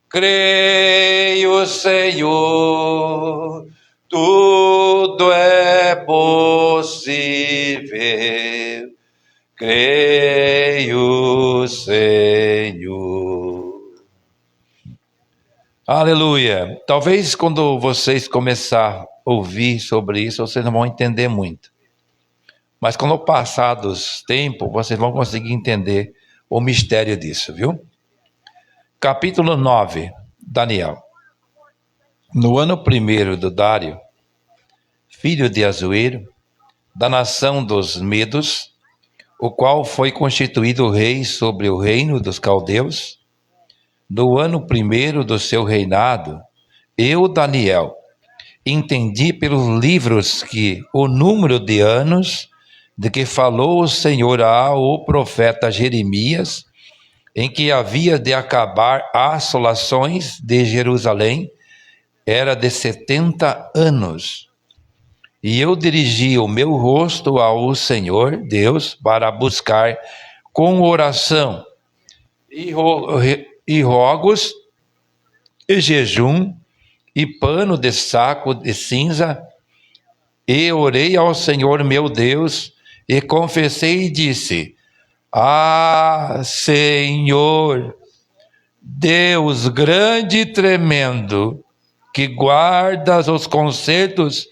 Creio, Senhor, tudo é possível. Creio, Senhor. Aleluia. Talvez quando vocês começarem a ouvir sobre isso, vocês não vão entender muito. Mas quando passar dos tempos, vocês vão conseguir entender o mistério disso, viu? Capítulo 9, Daniel. No ano 1º do Dário, filho de Azuero, da nação dos Medos, o qual foi constituído rei sobre o reino dos caldeus, no ano 1º do seu reinado, eu, Daniel, entendi pelos livros que o número de anos de que falou o Senhor ao profeta Jeremias, em que havia de acabar as assolações de Jerusalém, era de 70 anos. E eu dirigi o meu rosto ao Senhor Deus para buscar com oração e rogos e jejum e pano de saco de cinza, e orei ao Senhor meu Deus e confessei e disse: Ah, Senhor, Deus grande e tremendo, que guardas os concertos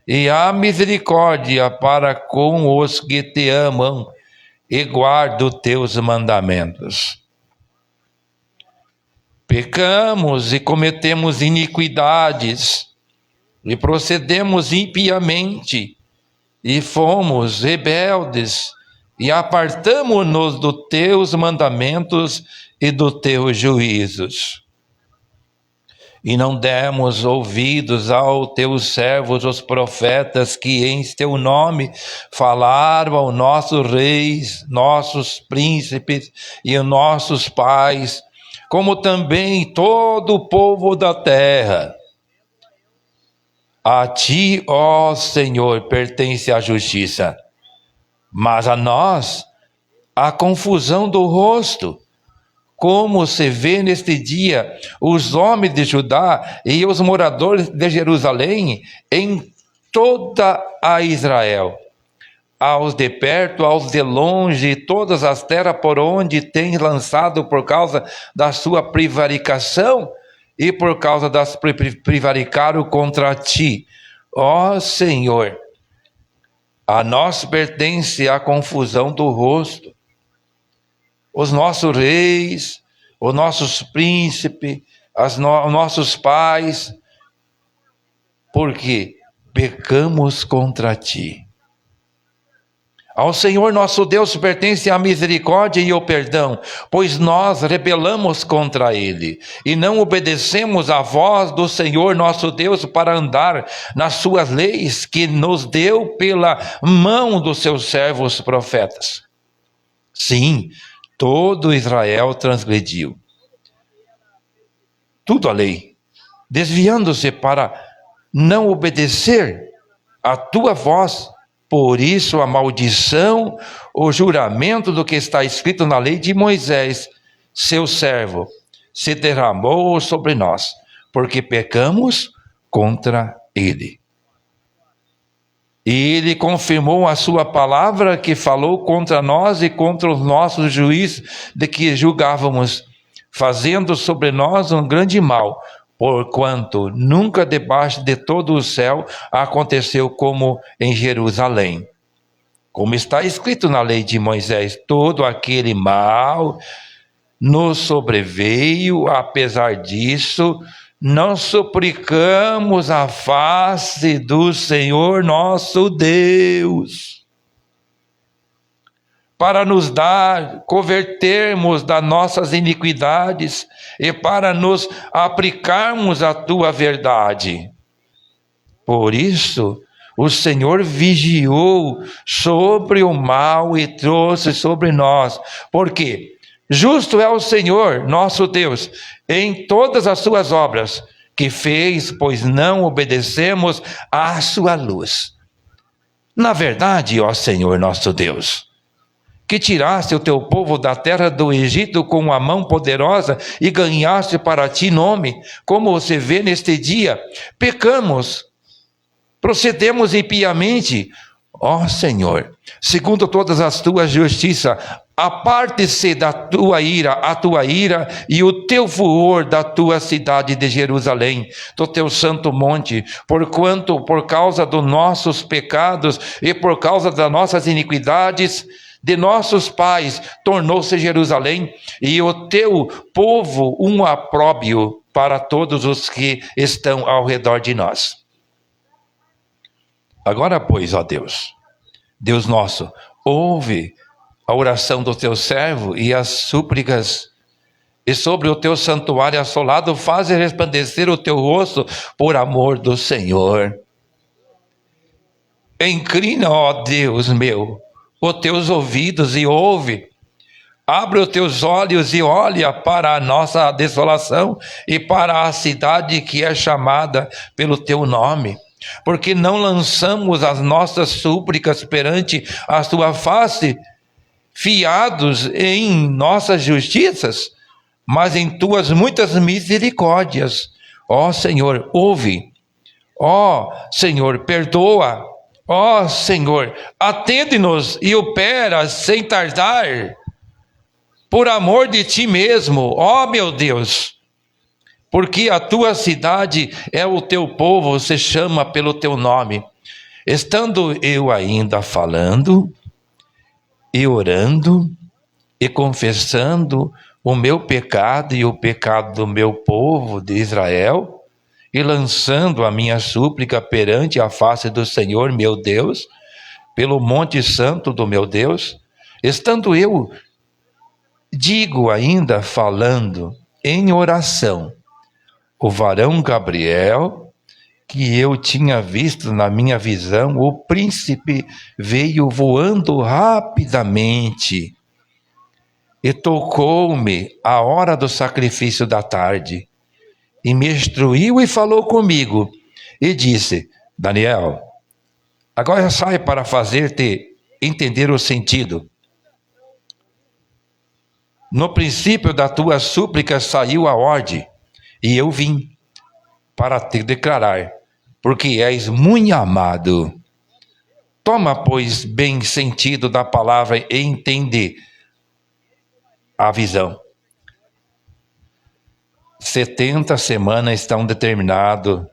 e a misericórdia para com os que te amam e guardam teus mandamentos. Pecamos e cometemos iniquidades, e procedemos impiamente, e fomos rebeldes, e apartamo-nos dos teus mandamentos e dos teus juízos. E não demos ouvidos aos teus servos, os profetas, que em teu nome falaram aos nossos reis, nossos príncipes e nossos pais, como também todo o povo da terra. A ti, ó Senhor, pertence a justiça, mas a nós a confusão do rosto, como se vê neste dia os homens de Judá e os moradores de Jerusalém em toda a Israel, aos de perto, aos de longe, todas as terras por onde tens lançado por causa da sua prevaricação e por causa das prevaricaram contra ti. Ó Senhor, a nós pertence a confusão do rosto. Os nossos reis, os nossos príncipes, os nossos pais, porque pecamos contra ti. Ao Senhor nosso Deus pertence a misericórdia e o perdão, pois nós rebelamos contra ele, e não obedecemos à voz do Senhor nosso Deus para andar nas suas leis que nos deu pela mão dos seus servos profetas. Sim, todo Israel transgrediu tudo a lei, desviando-se para não obedecer à tua voz. Por isso a maldição, o juramento do que está escrito na lei de Moisés, seu servo, se derramou sobre nós, porque pecamos contra ele. E ele confirmou a sua palavra que falou contra nós e contra os nossos juízes de que julgávamos, fazendo sobre nós um grande mal, porquanto nunca debaixo de todo o céu aconteceu como em Jerusalém. Como está escrito na lei de Moisés, todo aquele mal nos sobreveio. Apesar disso, não suplicamos a face do Senhor nosso Deus, para nos dar, convertermos das nossas iniquidades e para nos aplicarmos a tua verdade. Por isso, o Senhor vigiou sobre o mal e trouxe sobre nós, porque justo é o Senhor nosso Deus em todas as suas obras que fez, pois não obedecemos à sua luz. Na verdade, ó Senhor nosso Deus, que tiraste o teu povo da terra do Egito com a mão poderosa e ganhaste para ti nome, como você vê neste dia, pecamos, procedemos impiamente. Ó Senhor, segundo todas as tuas justiças, aparte-se da tua ira, a tua ira e o teu furor da tua cidade de Jerusalém, do teu santo monte, porquanto por causa dos nossos pecados e por causa das nossas iniquidades de nossos pais, tornou-se Jerusalém e o teu povo um opróbrio para todos os que estão ao redor de nós. Agora, pois, ó Deus, Deus nosso, ouve a oração do teu servo e as súplicas, e sobre o teu santuário assolado, faze resplandecer o teu rosto por amor do Senhor. Inclina, ó Deus meu, os teus ouvidos e ouve. Abre os teus olhos e olha para a nossa desolação e para a cidade que é chamada pelo teu nome. Porque não lançamos as nossas súplicas perante a tua face, fiados em nossas justiças, mas em tuas muitas misericórdias. Ó Senhor, ouve. Ó Senhor, perdoa. Ó Senhor, atende-nos e opera sem tardar, por amor de ti mesmo, ó meu Deus, porque a tua cidade é o teu povo, se chama pelo teu nome. Estando eu ainda falando e orando e confessando o meu pecado e o pecado do meu povo de Israel, e lançando a minha súplica perante a face do Senhor meu Deus, pelo monte santo do meu Deus, estando eu, digo ainda falando em oração, o varão Gabriel, que eu tinha visto na minha visão, o príncipe veio voando rapidamente e tocou-me à hora do sacrifício da tarde, e me instruiu e falou comigo, e disse: Daniel, agora sai para fazer-te entender o sentido. No princípio da tua súplica saiu a ordem, e eu vim para te declarar, porque és muito amado. Toma, pois, bem sentido da palavra e entende a visão. 70 semanas estão determinadas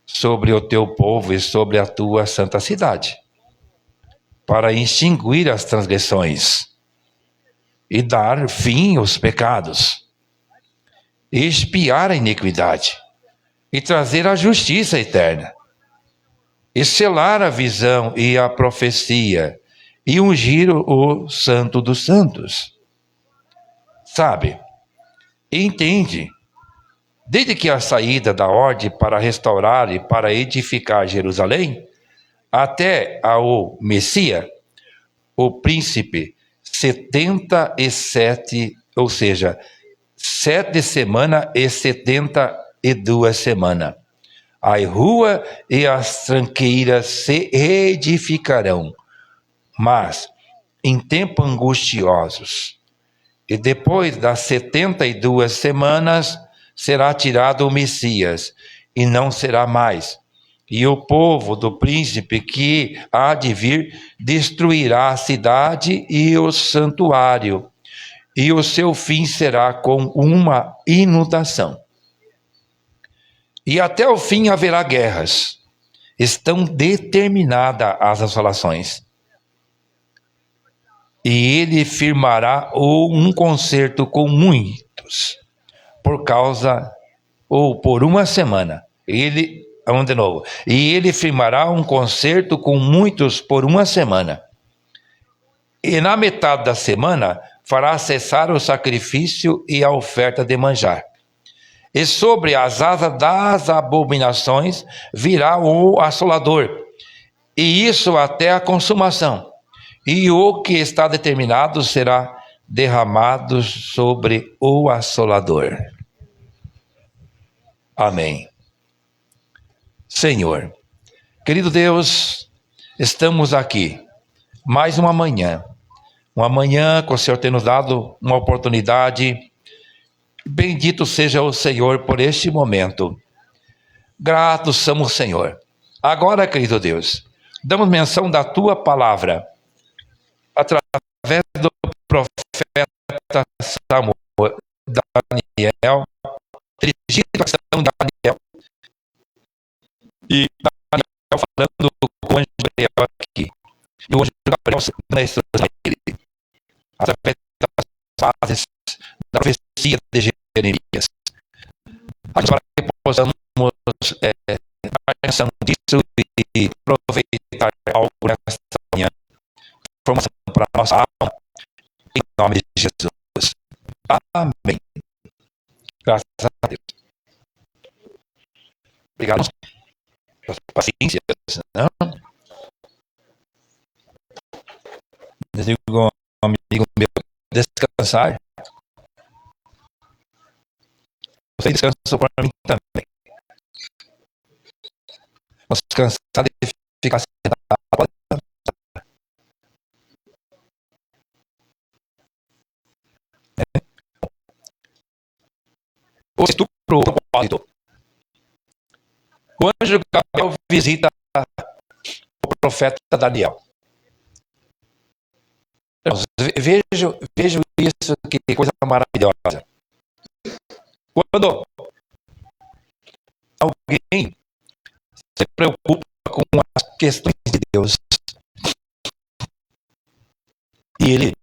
sobre o teu povo e sobre a tua santa cidade, para extinguir as transgressões e dar fim aos pecados, expiar a iniquidade e trazer a justiça eterna, e selar a visão e a profecia, e ungir o santo dos santos. Sabe, entende, desde que a saída da ordem para restaurar e para edificar Jerusalém, até ao Messias, o príncipe, 77, ou seja, 7 semanas e 72 semanas. A rua e as tranqueiras se edificarão, mas em tempos angustiosos. E depois das 72 semanas, será tirado o Messias, e não será mais. E o povo do príncipe que há de vir destruirá a cidade e o santuário, e o seu fim será com uma inundação. E até o fim haverá guerras. Estão determinadas as assolações. E ele firmará um concerto com muitos, por uma semana. Vamos de novo. E ele firmará um concerto com muitos por uma semana. E na metade da semana fará cessar o sacrifício e a oferta de manjar. E sobre as asas das abominações virá o assolador, e isso até a consumação. E o que está determinado será derramado sobre o assolador. Amém. Senhor, querido Deus, estamos aqui mais uma manhã uma manhã que o Senhor tem nos dado uma oportunidade. Bendito seja o Senhor por este momento. Gratos somos, Senhor. Agora, querido Deus, damos menção da Tua palavra, através do profeta Samuel, Daniel, dirigido a questão de Daniel, e Daniel falando com o anjo Gabriel aqui. E o anjo Gabriel na instrução dele, através das fases da profecia de Jeremias. Agora que possamos dar atenção disso e aproveitar algo nesta manhã, informação para a nossa alma, em nome de Jesus. Amém. Graças a Deus. Obrigado pela paciência. Não? Digo um amigo meu, descansar. Você descansa para mim também. Você descansar e ficar sentado. O estupro propósito. O anjo Gabriel visita o profeta Daniel. Vejo isso, que coisa maravilhosa. Quando alguém se preocupa com as questões de Deus e ele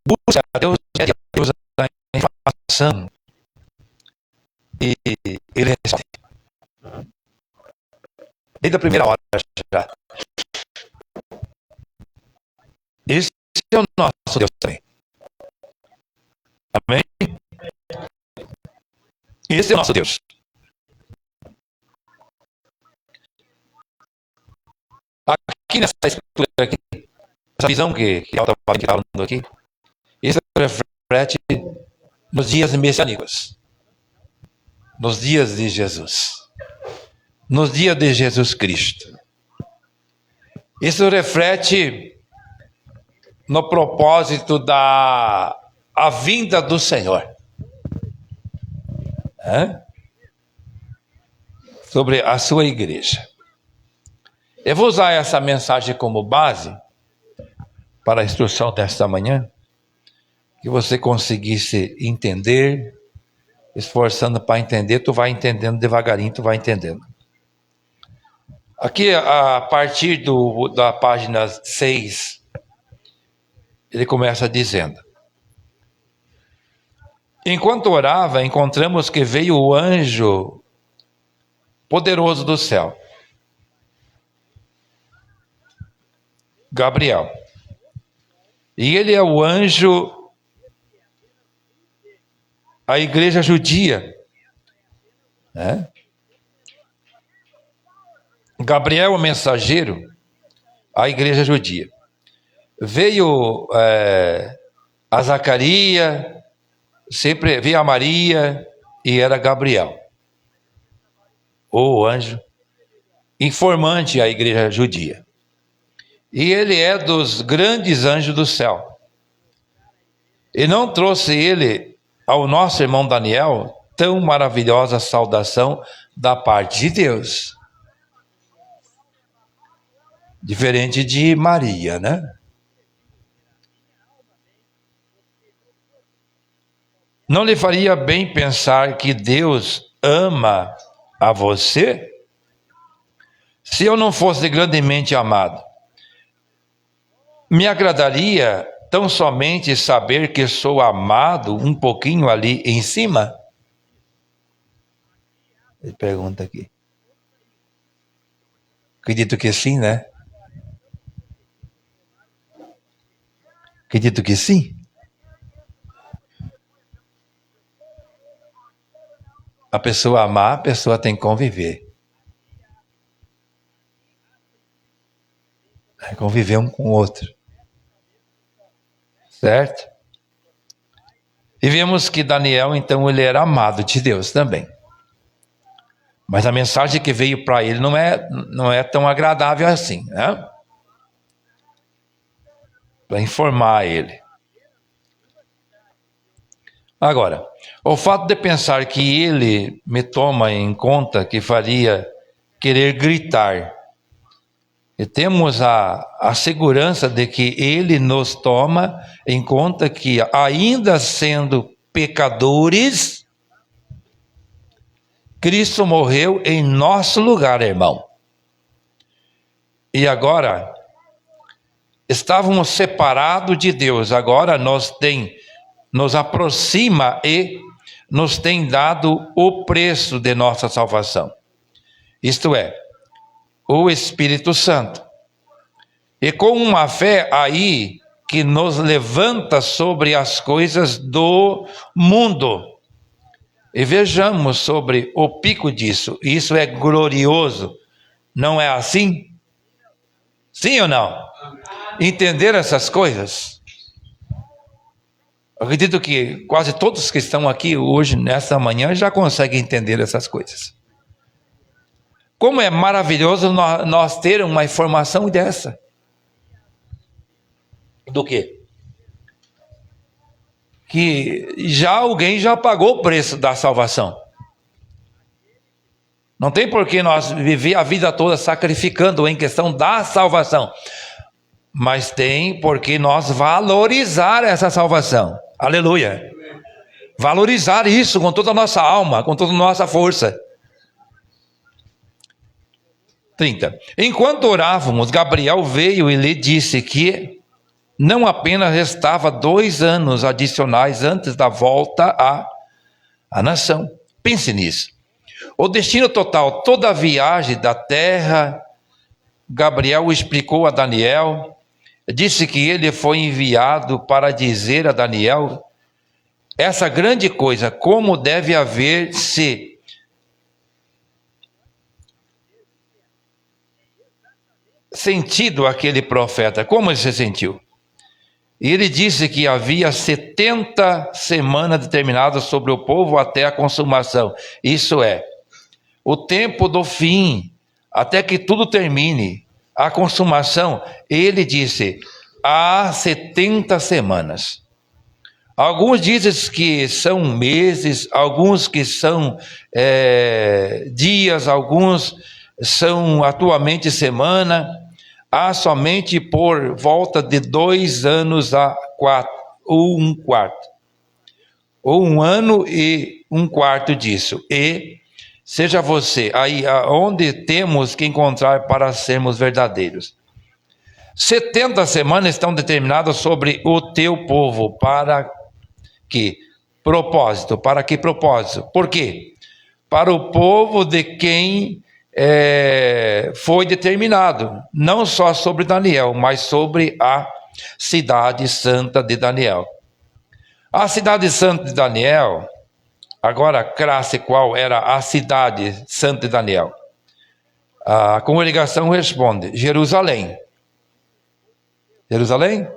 busca a Deus, a informação e ele resolve. Desde a primeira hora já. Esse é o nosso Deus também. Amém? Esse é o nosso Deus. Aqui nessa escritura aqui, essa visão que eu estava falando aqui, isso reflete nos dias messiânicos, nos dias de Jesus, nos dias de Jesus Cristo. Isso reflete no propósito da a vinda do Senhor. Sobre a sua igreja. Eu vou usar essa mensagem como base para a instrução desta manhã, que você conseguisse entender, esforçando para entender, tu vai entendendo devagarinho, tu vai entendendo. Aqui, a partir da página 6, ele começa dizendo: enquanto orava, encontramos que veio o anjo poderoso do céu, Gabriel. E ele é o anjo à igreja judia. Gabriel, o mensageiro à igreja judia. Veio a Zacarias, sempre veio a Maria, e era Gabriel, o anjo informante à igreja judia. E ele é dos grandes anjos do céu. E não trouxe ele ao nosso irmão Daniel tão maravilhosa saudação da parte de Deus. Diferente de Maria, né? Não lhe faria bem pensar que Deus ama a você? Se eu não fosse grandemente amado, me agradaria tão somente saber que sou amado um pouquinho ali em cima? Ele pergunta aqui. Acredito que sim, né? Acredito que sim. A pessoa amar, a pessoa tem que conviver. Conviver um com o outro. Certo? E vemos que Daniel, então, ele era amado de Deus também. Mas a mensagem que veio para ele não é tão agradável assim, né? para informar ele. Agora, o fato de pensar que ele me toma em conta que faria querer gritar, e temos a segurança de que ele nos toma em conta que, ainda sendo pecadores, Cristo morreu em nosso lugar, irmão. E agora, estávamos separados de Deus, agora nos aproxima e nos tem dado o preço de nossa salvação. Isto é, o Espírito Santo. E com uma fé aí que nos levanta sobre as coisas do mundo. E vejamos sobre o pico disso. Isso é glorioso. Não é assim? Sim ou não? Entender essas coisas? Eu acredito que quase todos que estão aqui hoje, nessa manhã, já conseguem entender essas coisas. Como é maravilhoso nós ter uma informação dessa. Do quê? Que alguém já pagou o preço da salvação. Não tem por que nós viver a vida toda sacrificando em questão da salvação. Mas tem porque nós valorizar essa salvação. Aleluia. Valorizar isso com toda a nossa alma, com toda a nossa força. 30. Enquanto orávamos, Gabriel veio e lhe disse que não apenas restava 2 anos adicionais antes da volta à nação. Pense nisso. O destino total, toda a viagem da terra, Gabriel explicou a Daniel, disse que ele foi enviado para dizer a Daniel essa grande coisa, como deve haver se sentido aquele profeta. Como ele se sentiu? E ele disse que havia 70 semanas determinadas sobre o povo até a consumação. Isso é, o tempo do fim, até que tudo termine. A consumação, ele disse, há 70 semanas. Alguns dizem que são meses, alguns que são dias, alguns são atualmente semana. Há somente por volta de 2 anos a 4, ou 1/4. Ou 1 ano e 1/4 disso. E seja você aí onde temos que encontrar para sermos verdadeiros. 70 semanas estão determinadas sobre o teu povo. Para que propósito? Para que propósito? Por quê? Para o povo de quem foi determinado, não só sobre Daniel, mas sobre a cidade santa de Daniel. A cidade santa de Daniel, agora classe qual era a cidade santa de Daniel? A congregação responde, Jerusalém. Jerusalém?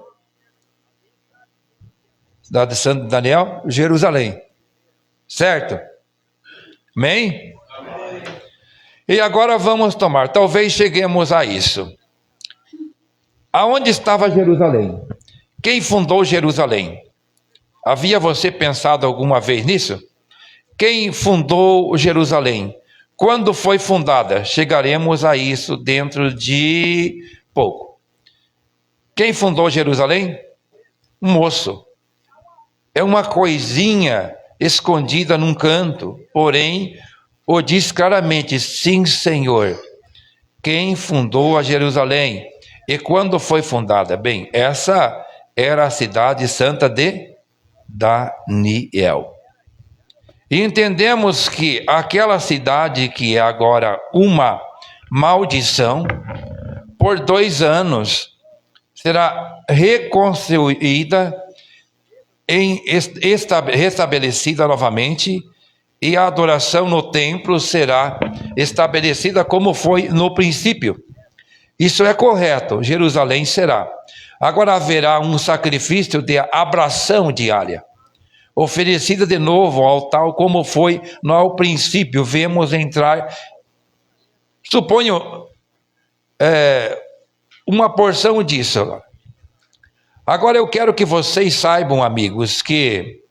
Cidade santa de Daniel, Jerusalém. Certo? Amém? E agora vamos tomar, talvez cheguemos a isso. Aonde estava Jerusalém? Quem fundou Jerusalém? Havia você pensado alguma vez nisso? Quem fundou Jerusalém? Quando foi fundada? Chegaremos a isso dentro de pouco. Quem fundou Jerusalém? Um moço. É uma coisinha escondida num canto, porém o diz claramente, sim, Senhor, quem fundou a Jerusalém? E quando foi fundada? Bem, essa era a cidade santa de Daniel. E entendemos que aquela cidade que é agora uma maldição, por 2 anos, será reconstruída, restabelecida novamente, e a adoração no templo será estabelecida como foi no princípio. Isso é correto, Jerusalém será. Agora haverá um sacrifício de abração diária, oferecida de novo ao altar como foi no princípio. Vemos entrar, suponho, uma porção disso. Agora eu quero que vocês saibam, amigos, que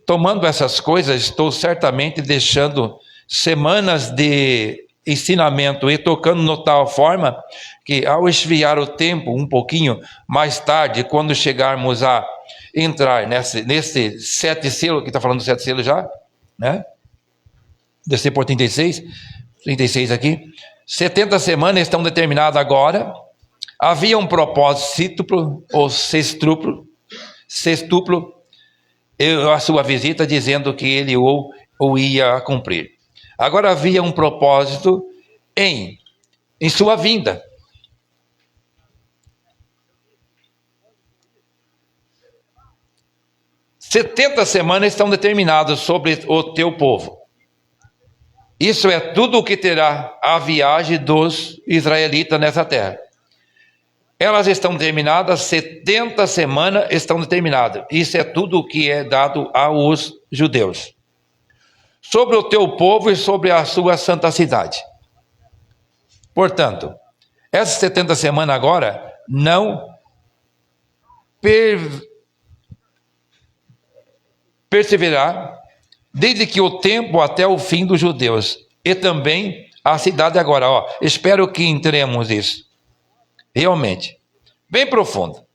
tomando essas coisas, estou certamente deixando semanas de ensinamento e tocando de tal forma que ao esfriar o tempo um pouquinho mais tarde, quando chegarmos a entrar nesse 7 selo, que está falando do 7 selo já, né? Descer por 36 aqui, 70 semanas estão determinadas agora. Havia um propósito ou sextuplo, a sua visita, dizendo que ele o ia cumprir. Agora havia um propósito em sua vinda. Setenta semanas estão determinadas sobre o teu povo. Isso é tudo o que terá a viagem dos israelitas nessa terra. Elas estão determinadas, 70 semanas estão determinadas. Isso é tudo o que é dado aos judeus. Sobre o teu povo e sobre a sua santa cidade. Portanto, essas 70 semanas agora não perseverar desde que o tempo até o fim dos judeus. E também a cidade agora. Espero que entremos isso. Realmente, bem profundo.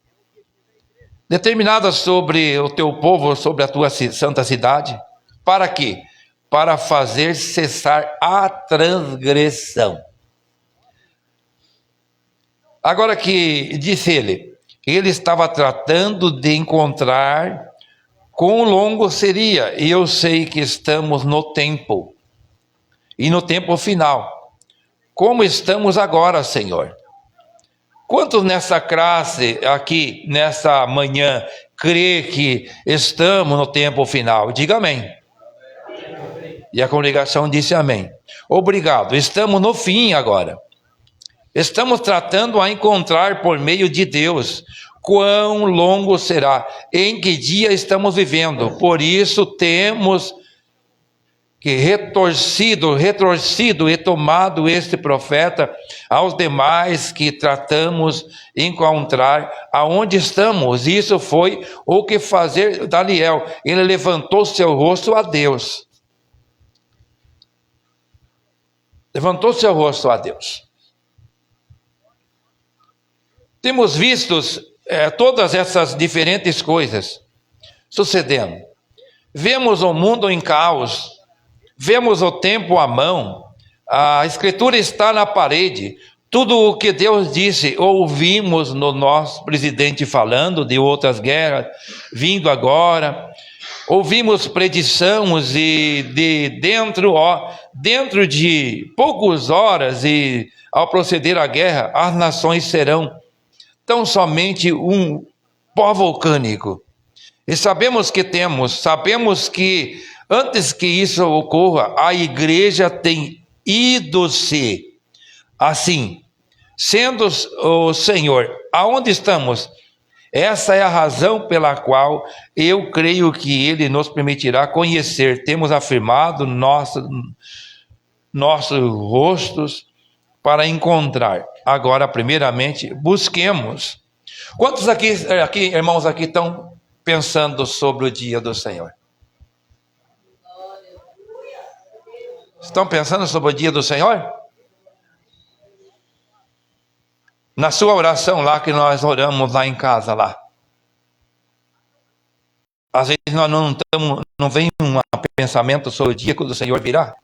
Determinada sobre o teu povo, sobre a tua santa cidade. Para quê? Para fazer cessar a transgressão. Agora que disse ele estava tratando de encontrar quão longo seria. E eu sei que estamos no tempo. E no tempo final. Como estamos agora, Senhor? Quantos nessa classe aqui, nessa manhã, crê que estamos no tempo final? Diga amém. E a congregação disse amém. Obrigado. Estamos no fim agora. Estamos tratando a encontrar por meio de Deus quão longo será, em que dia estamos vivendo. Por isso temos que retorcido e tomado este profeta aos demais que tratamos encontrar aonde estamos. Isso foi o que fazer Daniel. Ele levantou seu rosto a Deus. Levantou seu rosto a Deus. Temos visto todas essas diferentes coisas sucedendo. Vemos o mundo em caos. Vemos o tempo à mão, a escritura está na parede, tudo o que Deus disse, ouvimos no nosso presidente falando de outras guerras, vindo agora, ouvimos predições e dentro de poucas horas e ao proceder a guerra, as nações serão tão somente um pó vulcânico. E sabemos que antes que isso ocorra, a igreja tem ido-se. Assim, sendo o Senhor, aonde estamos? Essa é a razão pela qual eu creio que Ele nos permitirá conhecer. Temos afirmado nossos rostos para encontrar. Agora, primeiramente, busquemos. Quantos aqui, irmãos, aqui estão pensando sobre o dia do Senhor? Estão pensando sobre o dia do Senhor? Na sua oração lá, que nós oramos lá em casa lá. Às vezes nós não vem um pensamento sobre o dia que o Senhor virá.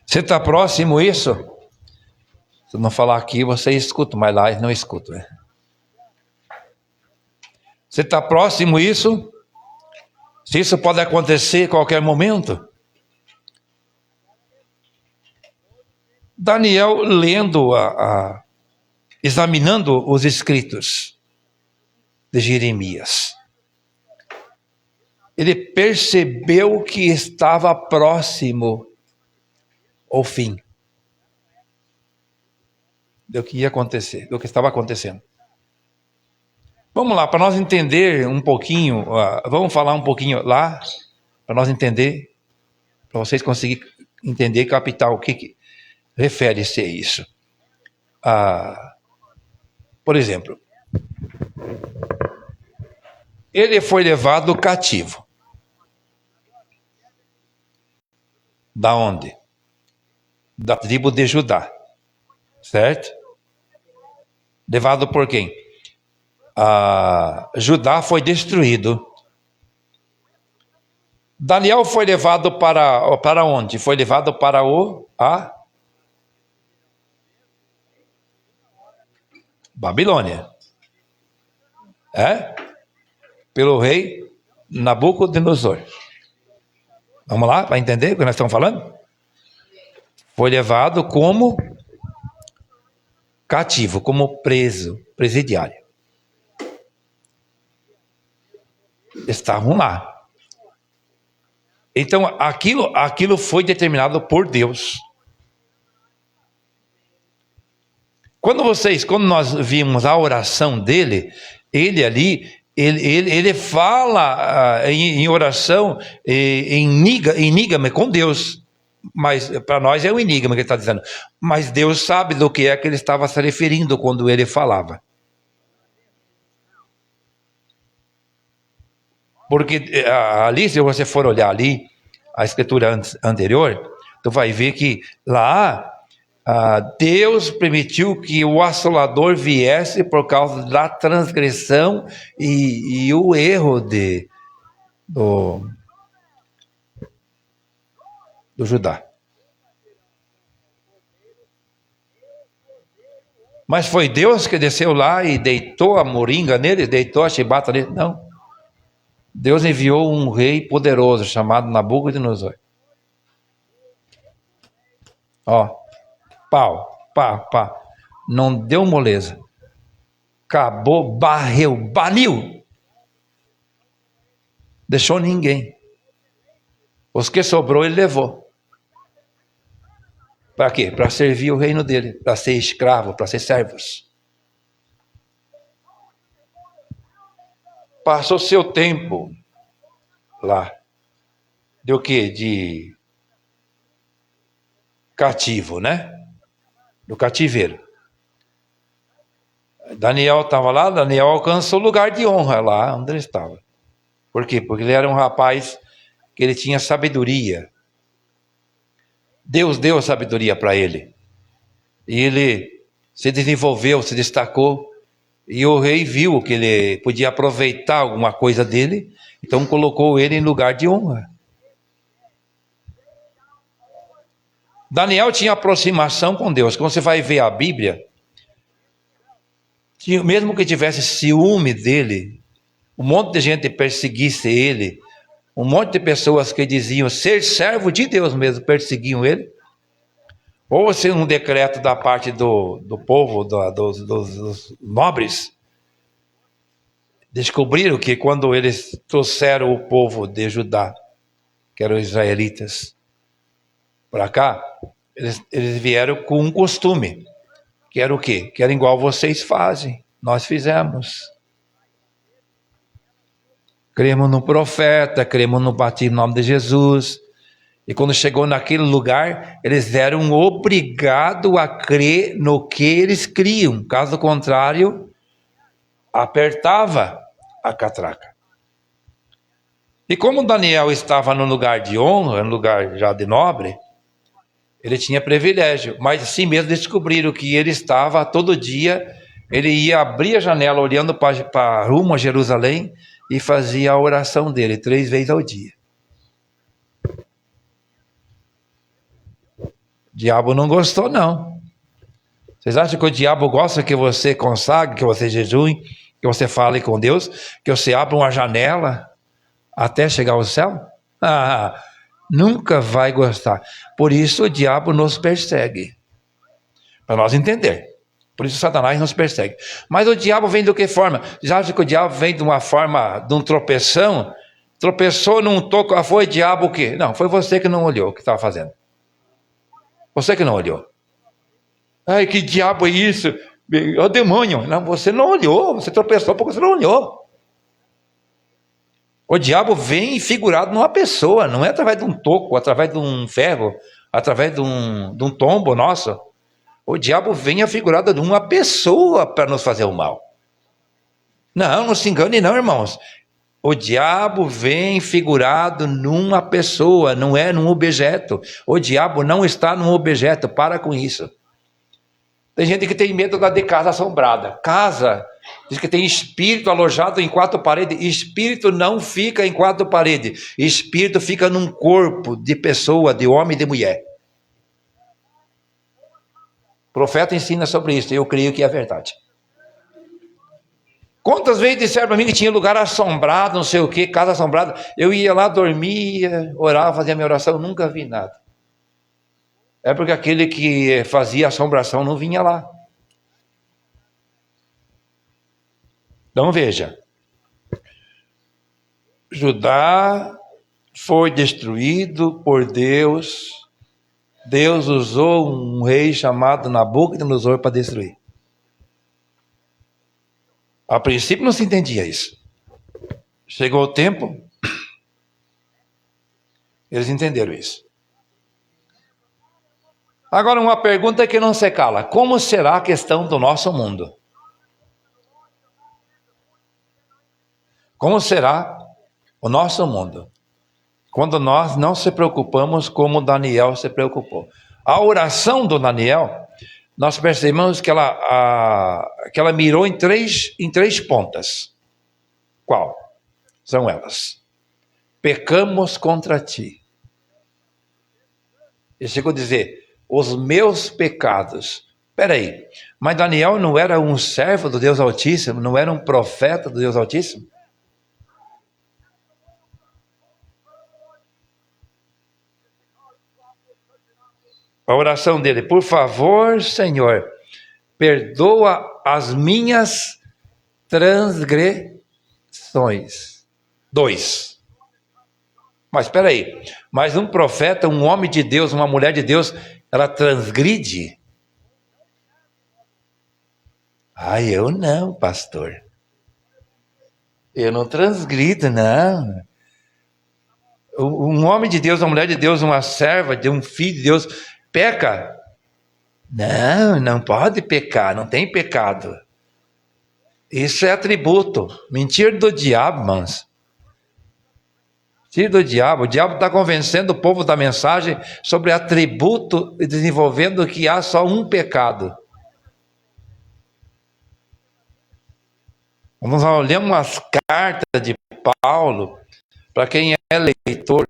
Você está próximo isso? Se não falar aqui, você escuta, mas lá não escuta. Né? Você está próximo isso? Se isso pode acontecer a qualquer momento? Daniel lendo, examinando os escritos de Jeremias. ele percebeu que estava próximo ao fim do que ia acontecer, do que estava acontecendo. Vamos lá, para nós entender um pouquinho, vamos falar um pouquinho lá, para nós entender, para vocês conseguirem entender e captar o que refere-se a isso. Por exemplo, ele foi levado cativo. Da onde? Da tribo de Judá. Certo? Levado por quem? Judá foi destruído. Daniel foi levado para onde? Foi levado para Babilônia. Pelo rei Nabucodonosor. Vamos lá, para entender o que nós estamos falando? Foi levado como cativo, como preso, presidiário. Estavam lá. Então, aquilo foi determinado por Deus. Quando nós vimos a oração dele, ele fala em oração, em enigma com Deus. Mas para nós é um enigma que ele está dizendo. Mas Deus sabe do que é que ele estava se referindo quando ele falava. Porque ali, se você for olhar ali, a escritura anterior, tu vai ver que lá Deus permitiu que o assolador viesse por causa da transgressão e o erro do Judá. Mas foi Deus que desceu lá e deitou a moringa nele, deitou a chibata nele? Não. Deus enviou um rei poderoso chamado Nabucodonosor. Pá. Não deu moleza. Acabou, barreu, baniu. Deixou ninguém. Os que sobrou ele levou. Para quê? Para servir o reino dele, para ser escravo, para ser servos. Passou seu tempo lá. De o quê? De cativo, né? Do cativeiro. Daniel estava lá, Daniel alcançou o lugar de honra lá onde ele estava. Por quê? Porque ele era um rapaz que ele tinha sabedoria. Deus deu a sabedoria para ele. E ele se desenvolveu, se destacou. E o rei viu que ele podia aproveitar alguma coisa dele, então colocou ele em lugar de honra. Daniel tinha aproximação com Deus. Quando você vai ver a Bíblia, mesmo que tivesse ciúme dele, um monte de gente perseguisse ele, um monte de pessoas que diziam ser servo de Deus mesmo, perseguiam ele, ou ser um decreto da parte do povo, dos nobres, descobriram que quando eles trouxeram o povo de Judá, que eram os israelitas, para cá, eles vieram com um costume, que era o quê? Que era igual vocês fazem, nós fizemos. Cremos no profeta, cremos no batismo em nome de Jesus. E quando chegou naquele lugar, eles eram obrigados a crer no que eles criam. Caso contrário, apertava a catraca. E como Daniel estava no lugar de honra, no lugar já de nobre, ele tinha privilégio. Mas assim mesmo descobriram que ele estava todo dia, ele ia abrir a janela olhando para rumo a Jerusalém e fazia a oração dele 3 vezes ao dia. O diabo não gostou, não. Vocês acham que o diabo gosta que você consagre, que você jejue, que você fale com Deus, que você abra uma janela até chegar ao céu? Nunca vai gostar. Por isso o diabo nos persegue. Para nós entender. Por isso Satanás nos persegue. Mas o diabo vem de que forma? Já acha que o diabo vem de uma forma, de um tropeção? tropeçou num toco, foi diabo o quê? Não, foi você que não olhou o que estava fazendo. Você que não olhou. Ai, que diabo é isso? É o demônio. Não, você não olhou, você tropeçou porque você não olhou. O diabo vem figurado numa pessoa, não é através de um toco, através de um ferro, através de um tombo nosso. O diabo vem afigurado de uma pessoa para nos fazer o mal. Não se engane não, irmãos. O diabo vem figurado numa pessoa, não é num objeto. O diabo não está num objeto, para com isso. Tem gente que tem medo de casa assombrada. Casa, diz que tem espírito alojado em quatro paredes. Espírito não fica em quatro paredes. Espírito fica num corpo de pessoa, de homem e de mulher. O profeta ensina sobre isso, eu creio que é verdade. Quantas vezes disseram para mim que tinha lugar assombrado, não sei o que, casa assombrada. Eu ia lá, dormia, orava, fazia minha oração, nunca vi nada. É porque aquele que fazia assombração não vinha lá. Então veja, Judá foi destruído por Deus. Deus usou um rei chamado Nabucodonosor para destruir. A princípio não se entendia isso. Chegou o tempo, eles entenderam isso. Agora uma pergunta que não se cala: como será a questão do nosso mundo? Como será o nosso mundo quando nós não se preocupamos como Daniel se preocupou? A oração do Daniel, nós percebemos que ela mirou em três pontas. Qual? São elas: pecamos contra ti. Ele chegou a dizer: os meus pecados. Espera aí, mas Daniel não era um servo do Deus Altíssimo? Não era um profeta do Deus Altíssimo? A oração dele: por favor, Senhor, perdoa as minhas transgressões. 2. Mas espera aí, mas um profeta, um homem de Deus, uma mulher de Deus, ela transgride? Eu não, pastor. Eu não transgrido, não. Um homem de Deus, uma mulher de Deus, uma serva de um filho de Deus, peca? Não pode pecar, não tem pecado. Isso é atributo. Mentira do diabo, irmãos. Mentira do diabo. O diabo está convencendo o povo da mensagem sobre atributo e desenvolvendo que há só um pecado. Vamos olhar umas cartas de Paulo. Para quem é leitor,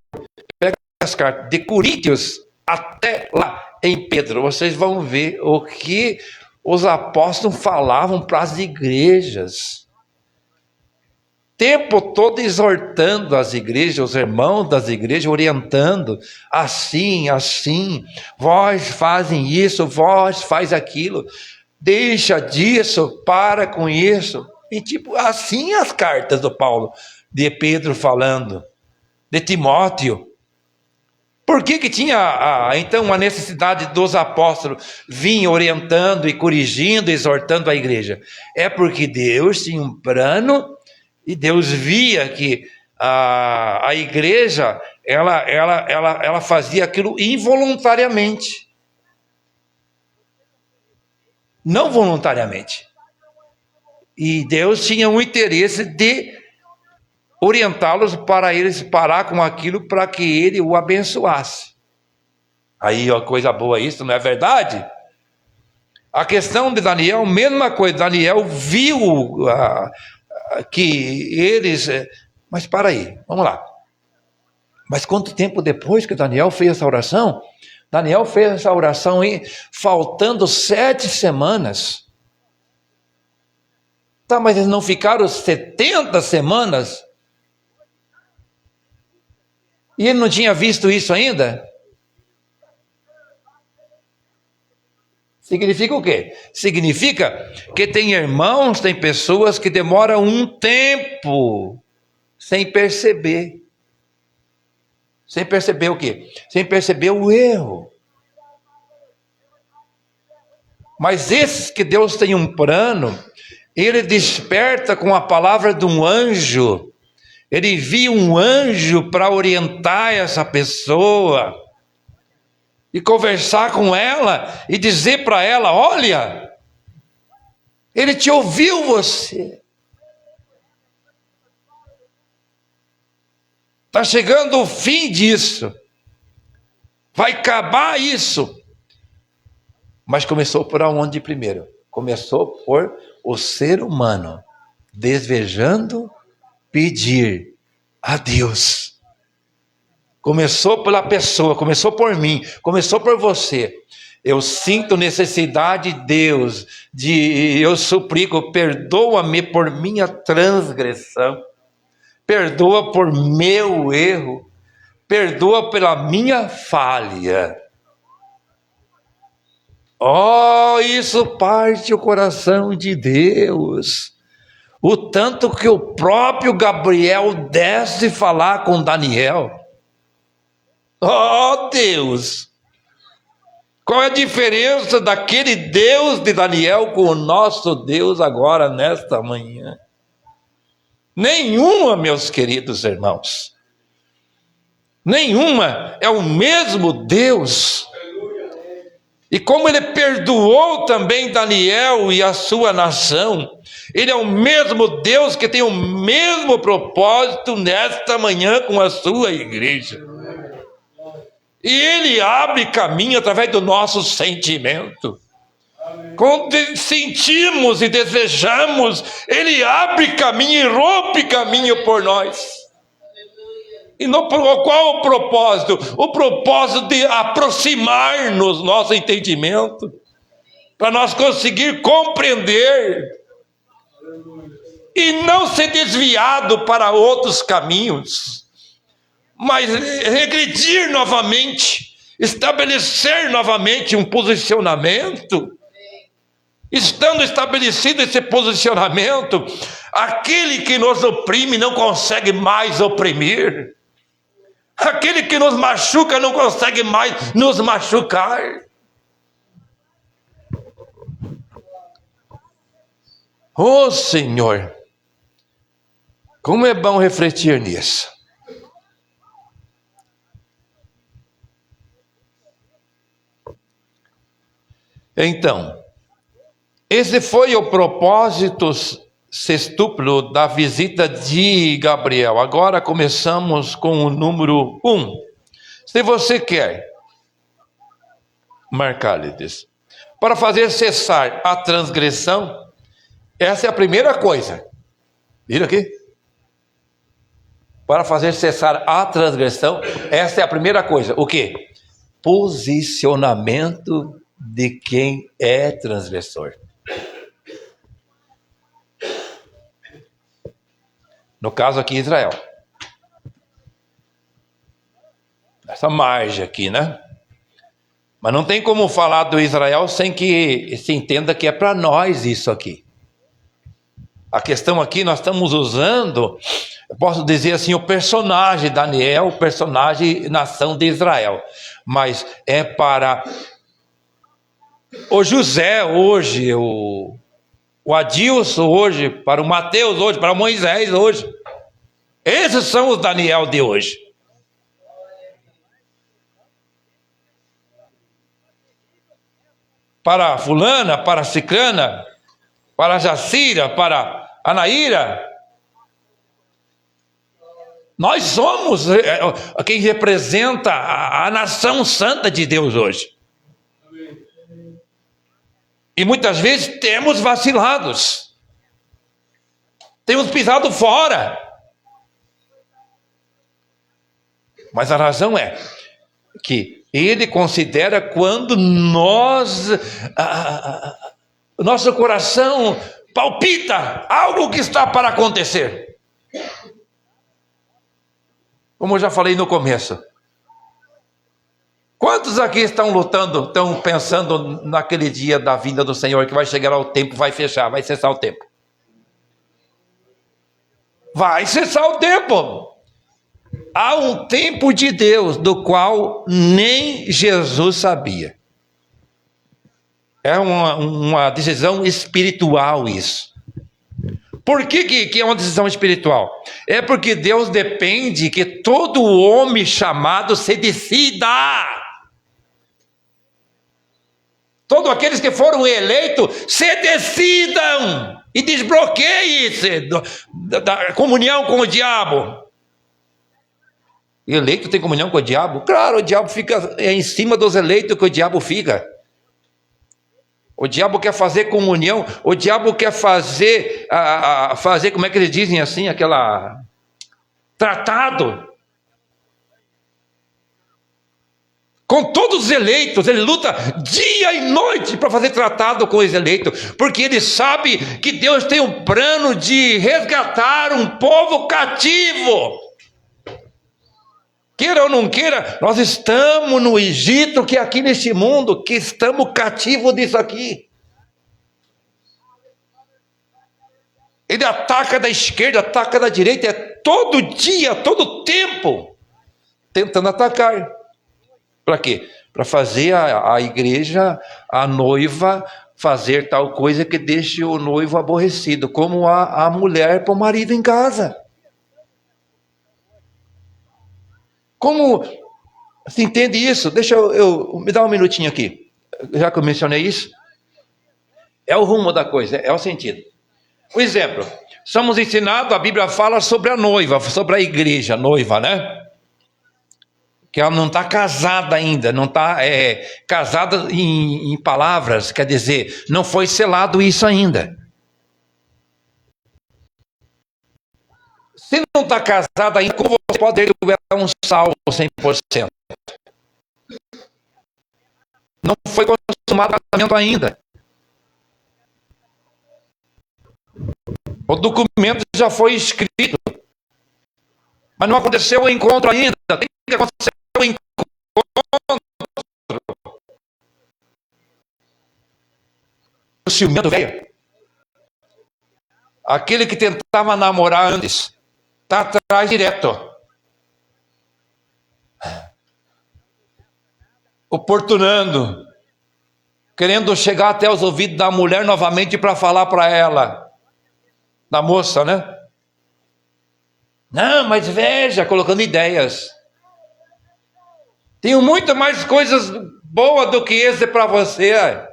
pega as cartas de Coríntios até lá em Pedro. Vocês vão ver o que os apóstolos falavam para as igrejas. Tempo todo exortando as igrejas, os irmãos das igrejas, orientando. Assim, vós fazem isso, vós faz aquilo. Deixa disso, para com isso. E assim as cartas do Paulo, de Pedro falando, de Timóteo. Por que tinha então a necessidade dos apóstolos vir orientando e corrigindo, exortando a igreja? É porque Deus tinha um plano e Deus via que a igreja ela fazia aquilo involuntariamente, não voluntariamente. E Deus tinha um interesse de orientá-los para eles parar com aquilo, para que ele o abençoasse. Aí, ó, coisa boa isso, não é verdade? A questão de Daniel, mesma coisa. Daniel viu que eles... Mas para aí, vamos lá. Mas quanto tempo depois que Daniel fez essa oração? Daniel fez essa oração faltando 7 semanas. Tá, mas eles não ficaram 70 semanas? E ele não tinha visto isso ainda? Significa o quê? Significa que tem irmãos, tem pessoas que demoram um tempo sem perceber. Sem perceber o quê? Sem perceber o erro. Mas esses que Deus tem um plano, Ele desperta com a palavra de um anjo. Ele envia um anjo para orientar essa pessoa e conversar com ela e dizer para ela: olha, Ele te ouviu você. Está chegando o fim disso. Vai acabar isso. Mas começou por onde primeiro? Começou por o ser humano desejando pedir a Deus. Começou pela pessoa, começou por mim, começou por você. Eu sinto necessidade, Deus, eu suplico, perdoa-me por minha transgressão, perdoa por meu erro, perdoa pela minha falha. Oh, isso parte o coração de Deus. O tanto que o próprio Gabriel desce falar com Daniel. Oh, Deus! Qual é a diferença daquele Deus de Daniel com o nosso Deus agora, nesta manhã? Nenhuma, meus queridos irmãos. Nenhuma. É o mesmo Deus. E como Ele perdoou também Daniel e a sua nação, Ele é o mesmo Deus que tem o mesmo propósito nesta manhã com a sua igreja. E Ele abre caminho através do nosso sentimento. Quando sentimos e desejamos, Ele abre caminho e rompe caminho por nós. E qual o propósito? O propósito de aproximar-nos nosso entendimento, para nós conseguir compreender e não ser desviado para outros caminhos, mas regredir novamente, estabelecer novamente um posicionamento. Estando estabelecido esse posicionamento, aquele que nos oprime não consegue mais oprimir. Aquele que nos machuca não consegue mais nos machucar. Oh, Senhor, como é bom refletir nisso. Então, esse foi o propósito sextuplo da visita de Gabriel. Agora começamos com o número 1. Se você quer marcar-lhes para fazer cessar a transgressão, essa é a primeira coisa. Vira aqui. Para fazer cessar a transgressão, essa é a primeira coisa. O quê? Posicionamento de quem é transgressor. No caso aqui, Israel. Essa margem aqui, né? Mas não tem como falar do Israel sem que se entenda que é para nós isso aqui. A questão aqui, nós estamos usando, eu posso dizer assim, o personagem Daniel, o personagem nação de Israel. Mas é para o José hoje, o Adilson hoje, para o Mateus hoje, para o Moisés hoje. Esses são os Daniel de hoje. Para a fulana, para a ciclana, para a Jacira, para a Naíra. Nós somos quem representa a nação santa de Deus hoje. E muitas vezes temos vacilados. Temos pisado fora. Mas a razão é que Ele considera quando o nosso coração palpita algo que está para acontecer. Como eu já falei no começo. Quantos aqui estão lutando, estão pensando naquele dia da vinda do Senhor, que vai chegar ao tempo, vai fechar, vai cessar o tempo? Vai cessar o tempo. há um tempo de Deus do qual nem Jesus sabia. É uma decisão espiritual isso. Por que é uma decisão espiritual? É porque Deus depende que todo homem chamado se decida. Todos aqueles que foram eleitos se decidam e desbloqueiem-se da comunhão com o diabo. Eleito tem comunhão com o diabo? Claro, o diabo fica em cima dos eleitos que o diabo fica. O diabo quer fazer comunhão, o diabo quer fazer, como é que eles dizem assim, tratado. Com todos os eleitos, ele luta dia e noite para fazer tratado com os eleitos, porque ele sabe que Deus tem um plano de resgatar um povo cativo. Queira ou não queira, nós estamos no Egito, que é aqui neste mundo, que estamos cativos disso aqui. Ele ataca da esquerda, ataca da direita, é todo dia, todo tempo, tentando atacar. Para quê? Para fazer a igreja, a noiva, fazer tal coisa que deixe o noivo aborrecido, como a mulher para o marido em casa. Como se entende isso? Deixa eu me dar um minutinho aqui, já que eu mencionei isso. É o rumo da coisa, é o sentido. Por exemplo, somos ensinados, a Bíblia fala sobre a noiva, sobre a igreja, noiva, né? Que ela não está casada ainda, não está casada em palavras, quer dizer, não foi selado isso ainda. Se não está casada ainda, como você pode dizer que é um salvo 100%? Não foi consumado o casamento ainda. O documento já foi escrito, mas não aconteceu o encontro ainda. Tem que acontecer o encontro. O ciumento veio. Aquele que tentava namorar antes está atrás direto, oportunando, querendo chegar até os ouvidos da mulher novamente para falar para ela, da moça, né? Não, mas veja, colocando ideias. Tenho muito mais coisas boas do que esse para você.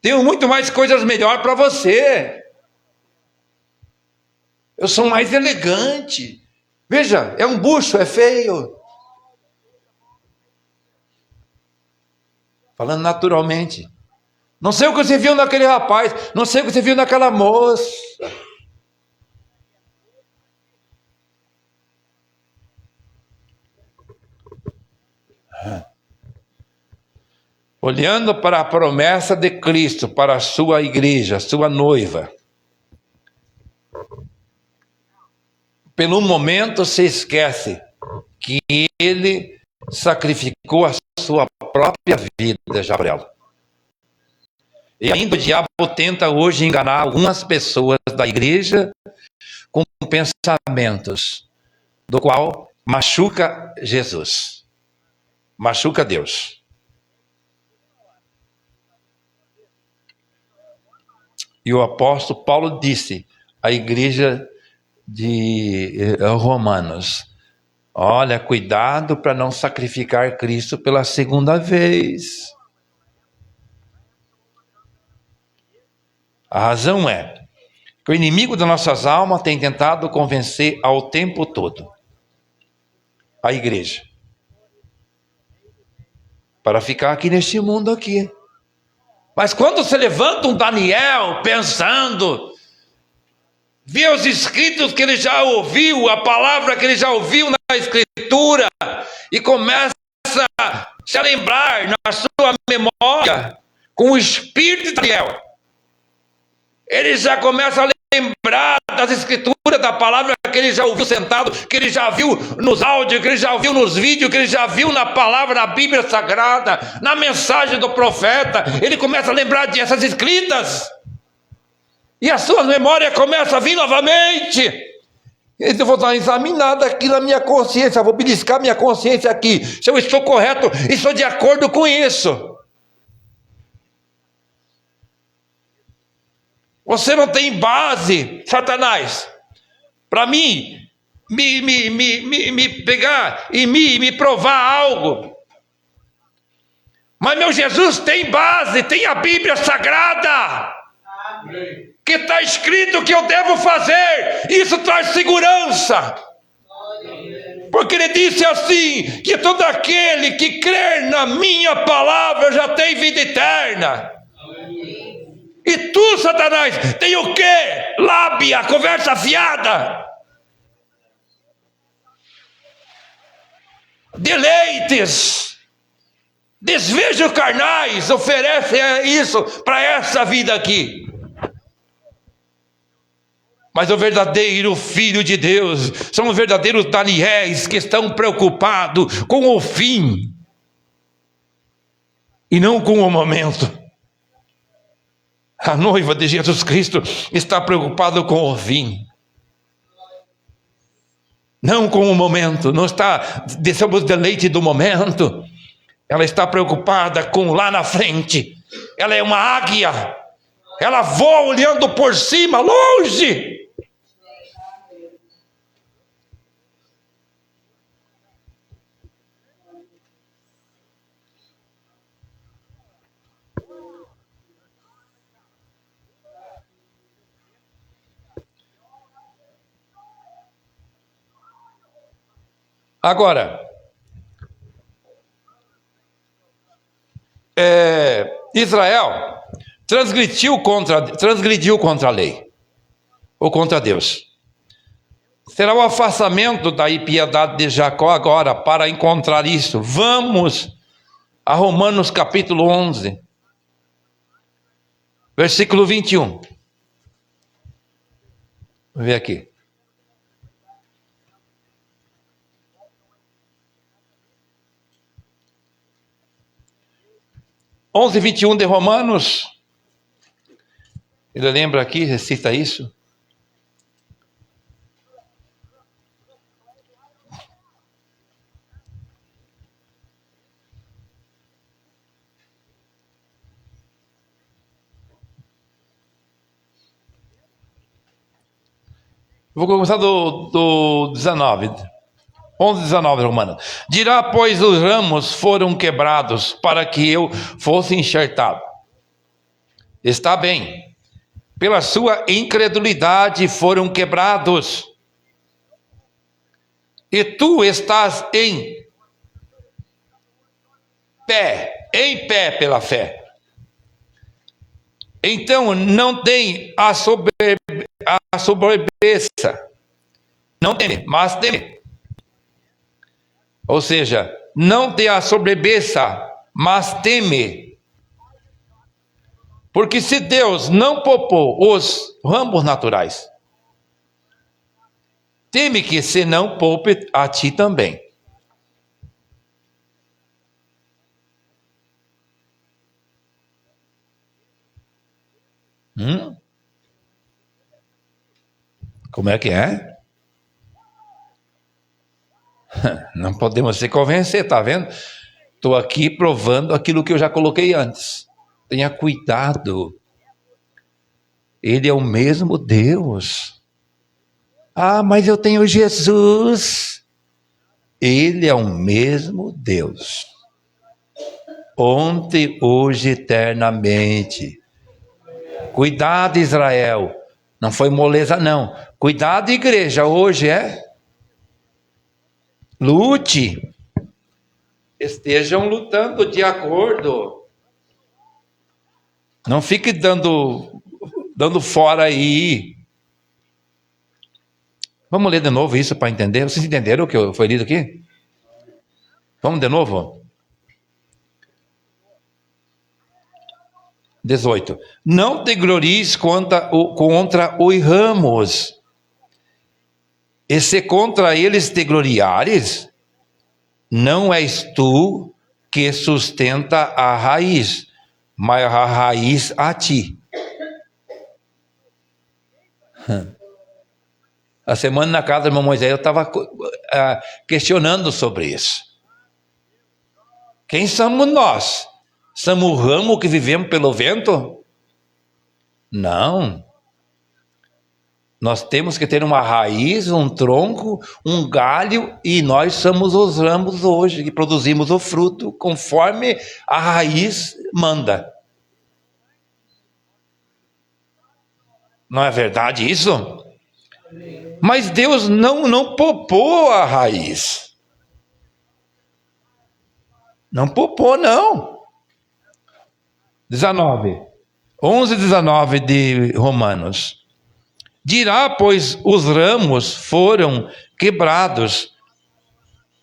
Tenho muito mais coisas melhores para você. Eu sou mais elegante. Veja, é um bucho, é feio. Falando naturalmente. Não sei o que você viu naquele rapaz. Não sei o que você viu naquela moça. Olhando para a promessa de Cristo, para a sua igreja, a sua noiva. Pelo momento se esquece que ele sacrificou a sua própria vida já por ela. E ainda o diabo tenta hoje enganar algumas pessoas da igreja com pensamentos, do qual machuca Jesus, machuca Deus. E o apóstolo Paulo disse à igreja de Romanos: olha, cuidado para não sacrificar Cristo pela segunda vez. A razão é que o inimigo das nossas almas tem tentado convencer ao tempo todo a igreja para ficar aqui neste mundo aqui. Mas quando se levanta um Daniel pensando, vê os escritos que ele já ouviu, a palavra que ele já ouviu na escritura, e começa a se lembrar na sua memória, com o espírito de Daniel, ele já começa a lembrar das escrituras, da palavra que ele já ouviu sentado, que ele já viu nos áudios, que ele já viu nos vídeos, que ele já viu na palavra, na Bíblia Sagrada, na mensagem do profeta. Ele começa a lembrar dessas escritas. E a sua memória começa a vir novamente. Eu vou dar uma examinada aqui na minha consciência, vou beliscar minha consciência aqui, se eu estou correto e estou de acordo com isso. Você não tem base, Satanás, para mim me pegar e me provar algo. Mas meu Jesus tem base, tem a Bíblia Sagrada. Amém. Que está escrito que eu devo fazer. Isso traz segurança. Porque ele disse assim, que todo aquele que crer na minha palavra já tem vida eterna. E tu, Satanás, tem o quê? Lábia, conversa fiada. Deleites, desejos carnais, oferecem isso para essa vida aqui. Mas o verdadeiro Filho de Deus são os verdadeiros Daniéis que estão preocupados com o fim e não com o momento. A noiva de Jesus Cristo está preocupada com o fim, não com o momento. Não está sobre os deleites do momento. Ela está preocupada com lá na frente. Ela é uma águia. Ela voa olhando por cima, longe. Agora, Israel transgrediu contra a lei, ou contra Deus. Será o afastamento da impiedade de Jacó agora para encontrar isso. Vamos a Romanos capítulo 11, versículo 21. Vamos ver aqui. 11:21 de Romanos. Ele lembra aqui, recita isso. Vou começar do 19. 11:19, Romanos. Dirá, pois os ramos foram quebrados para que eu fosse enxertado. Está bem. Pela sua incredulidade foram quebrados. E tu estás em pé pela fé. Então não tem a soberbeça. Não teme, mas teme. Ou seja, não tem a soberbeça, mas teme. Porque se Deus não poupou os ramos naturais, teme que se não poupe a ti também. Como é que é? Não podemos se convencer, tá vendo? Estou aqui provando aquilo que eu já coloquei antes. Tenha cuidado. Ele é o mesmo Deus. Ah, mas eu tenho Jesus. Ele é o mesmo Deus. Ontem, hoje, eternamente. Cuidado, Israel. Não foi moleza, não. Cuidado, igreja. Hoje lute. Estejam lutando de acordo. Não fique dando fora aí. Vamos ler de novo isso para entender. Vocês entenderam o que foi lido aqui? Vamos de novo? 18. Não te glories contra os ramos, e se contra eles te gloriares, não és tu que sustenta a raiz, mas a raiz a ti. A semana na casa do irmão Moisés eu estava questionando sobre isso. Quem somos nós? Somos o ramo que vivemos pelo vento? Não. Nós temos que ter uma raiz, um tronco, um galho, e nós somos os ramos hoje, que produzimos o fruto conforme a raiz manda. Não é verdade isso? Mas Deus não poupou a raiz. Não poupou, não. 11:19 de Romanos. Dirá, pois, os ramos foram quebrados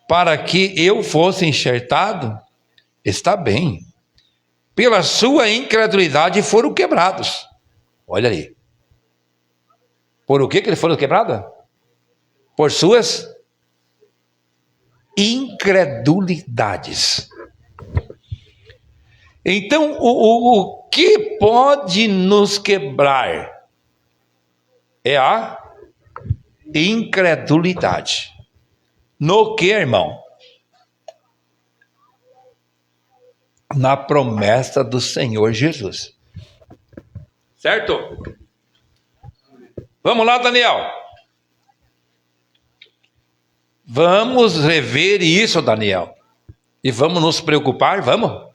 para que eu fosse enxertado? Está bem. Pela sua incredulidade foram quebrados. Olha aí. Por o que eles foram quebrados? Por suas incredulidades. Então, o que pode nos quebrar é a incredulidade. No que, irmão? Na promessa do Senhor Jesus. Certo? Vamos lá, Daniel. Vamos rever isso, Daniel. E vamos nos preocupar, vamos?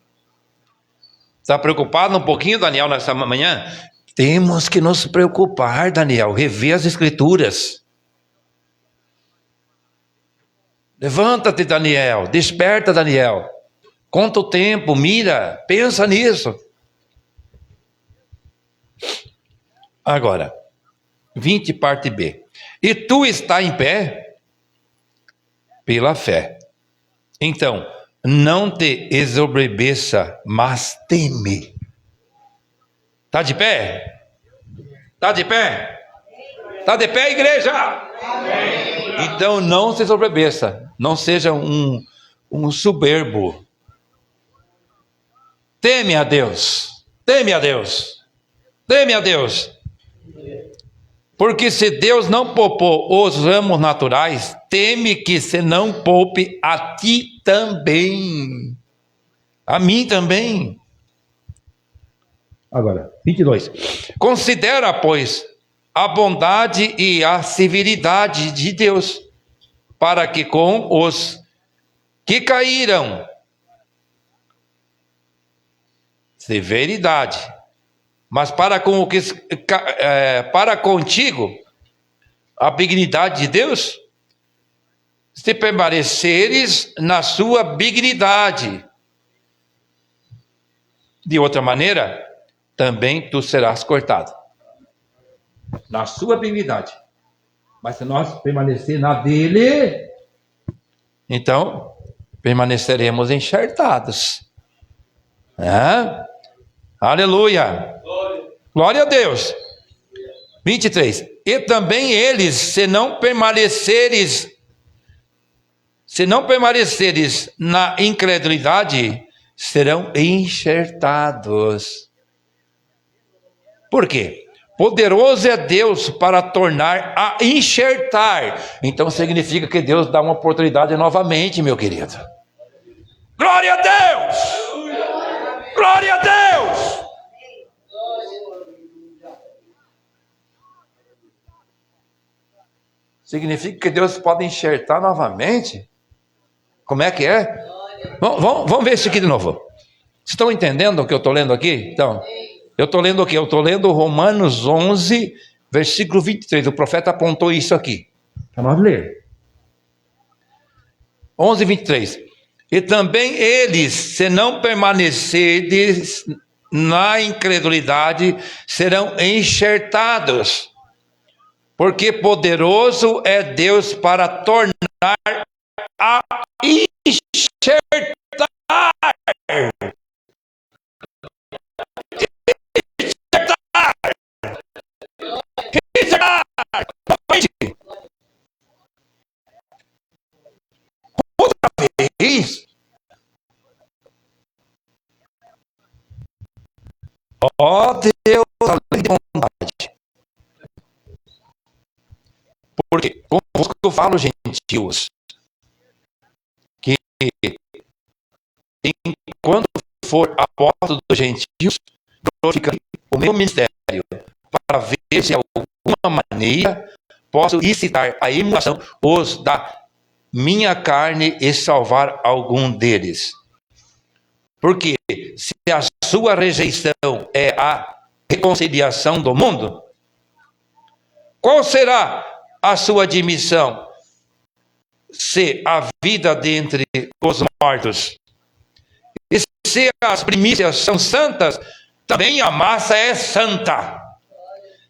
Está preocupado um pouquinho, Daniel, nessa manhã? Temos que nos preocupar, Daniel, rever as Escrituras. Levanta-te, Daniel, desperta, Daniel. Conta o tempo, mira, pensa nisso. Agora, 20, parte B. E tu está em pé pela fé. Então, não te exobedeça, mas teme. Está de pé? Está de pé? Está de pé, igreja? Amém. Então, não se exobedeça. Não seja um soberbo. Teme a Deus. Teme a Deus. Teme a Deus. Porque se Deus não poupou os ramos naturais, teme que se não poupe a ti também. A mim também. Agora, 22. Considera, pois, a bondade e a severidade de Deus, para que com os que caíram, severidade, mas para com o que para contigo a benignidade de Deus, se permaneceres na sua benignidade. De outra maneira, também tu serás cortado. Na sua benignidade. Mas se nós permanecer na dele, então permaneceremos enxertados. Aleluia. Glória a Deus. 23. E também eles, se não permaneceres na incredulidade, serão enxertados. Por quê? Poderoso é Deus para tornar a enxertar. Então significa que Deus dá uma oportunidade novamente, meu querido. Glória a Deus! Glória a Deus! Significa que Deus pode enxertar novamente? Como é que é? Vamos ver isso aqui de novo. Vocês estão entendendo o que eu estou lendo aqui? Então, eu estou lendo o quê? Eu estou lendo Romanos 11, versículo 23. O profeta apontou isso aqui. Vamos ler. 11, 23. E também eles, se não permanecerdes na incredulidade, serão enxertados. Porque poderoso é Deus para tornar a enxertar. Outra vez. Ó Deus, além de bondade. falo gentios, que enquanto for apóstolo dos gentios, glorificarei o meu ministério, para ver se de alguma maneira posso incitar a emulação os da minha carne e salvar algum deles. Porque se a sua rejeição é a reconciliação do mundo, qual será a sua admissão se a vida dentre os mortos? E se as primícias são santas, também a massa é santa.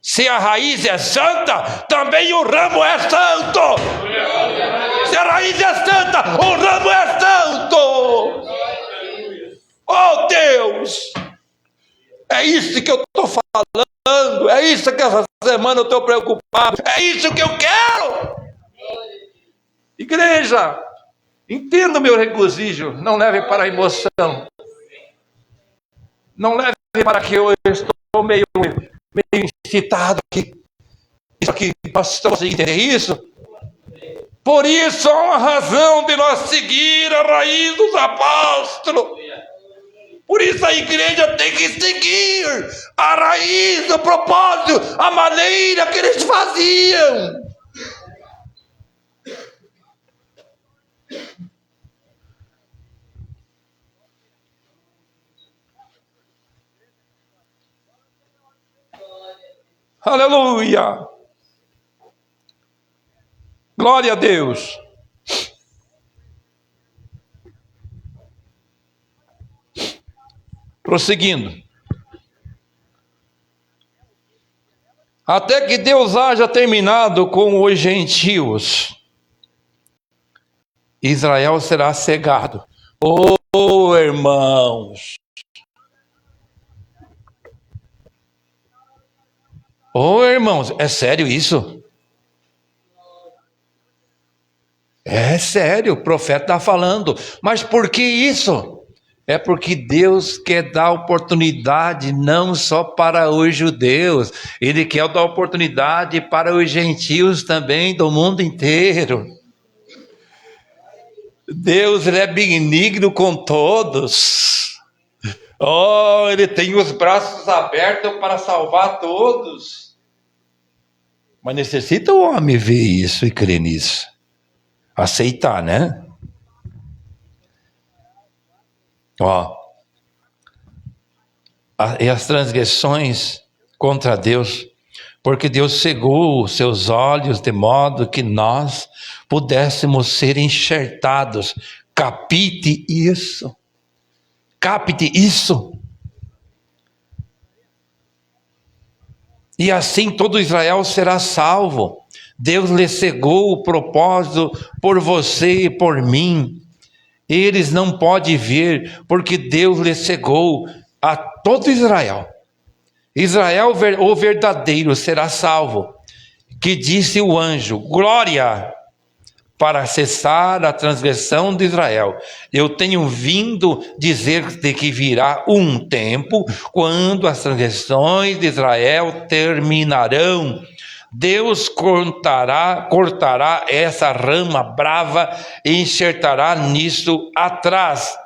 Se a raiz é santa, também o ramo é santo. Se a raiz é santa, o ramo é santo. Oh Deus! É isso que eu estou falando. É isso que essa semana eu estou preocupado. É isso que eu quero. Igreja, entenda o meu regozijo. Não leve para a emoção. Não leve para que eu estou meio incitado aqui. Isso aqui, nós estamos a entender isso. Por isso há uma razão de nós seguir a raiz dos apóstolos. Por isso a igreja tem que seguir a raiz, o propósito, a maneira que eles faziam. Aleluia! Glória a Deus! Prosseguindo. Até que Deus haja terminado com os gentios, Israel será cegado. Oh, irmãos! Oh, irmãos, é sério isso? É sério, o profeta está falando. Mas por que isso? É porque Deus quer dar oportunidade não só para os judeus, Ele quer dar oportunidade para os gentios também do mundo inteiro. Deus, Ele é benigno com todos. Oh, Ele tem os braços abertos para salvar todos. Mas necessita o homem ver isso e crer nisso. Aceitar, né? E as transgressões contra Deus, porque Deus cegou os seus olhos de modo que nós pudéssemos ser enxertados. Capite isso. Capte isso. E assim todo Israel será salvo. Deus lhe cegou o propósito por você e por mim. Eles não podem ver, porque Deus lhe cegou a todo Israel. Israel, o verdadeiro, será salvo. Que disse o anjo: glória, para cessar a transgressão de Israel. Eu tenho vindo dizer-te que virá um tempo, quando as transgressões de Israel terminarão. Deus cortará essa rama brava e enxertará nisso atrás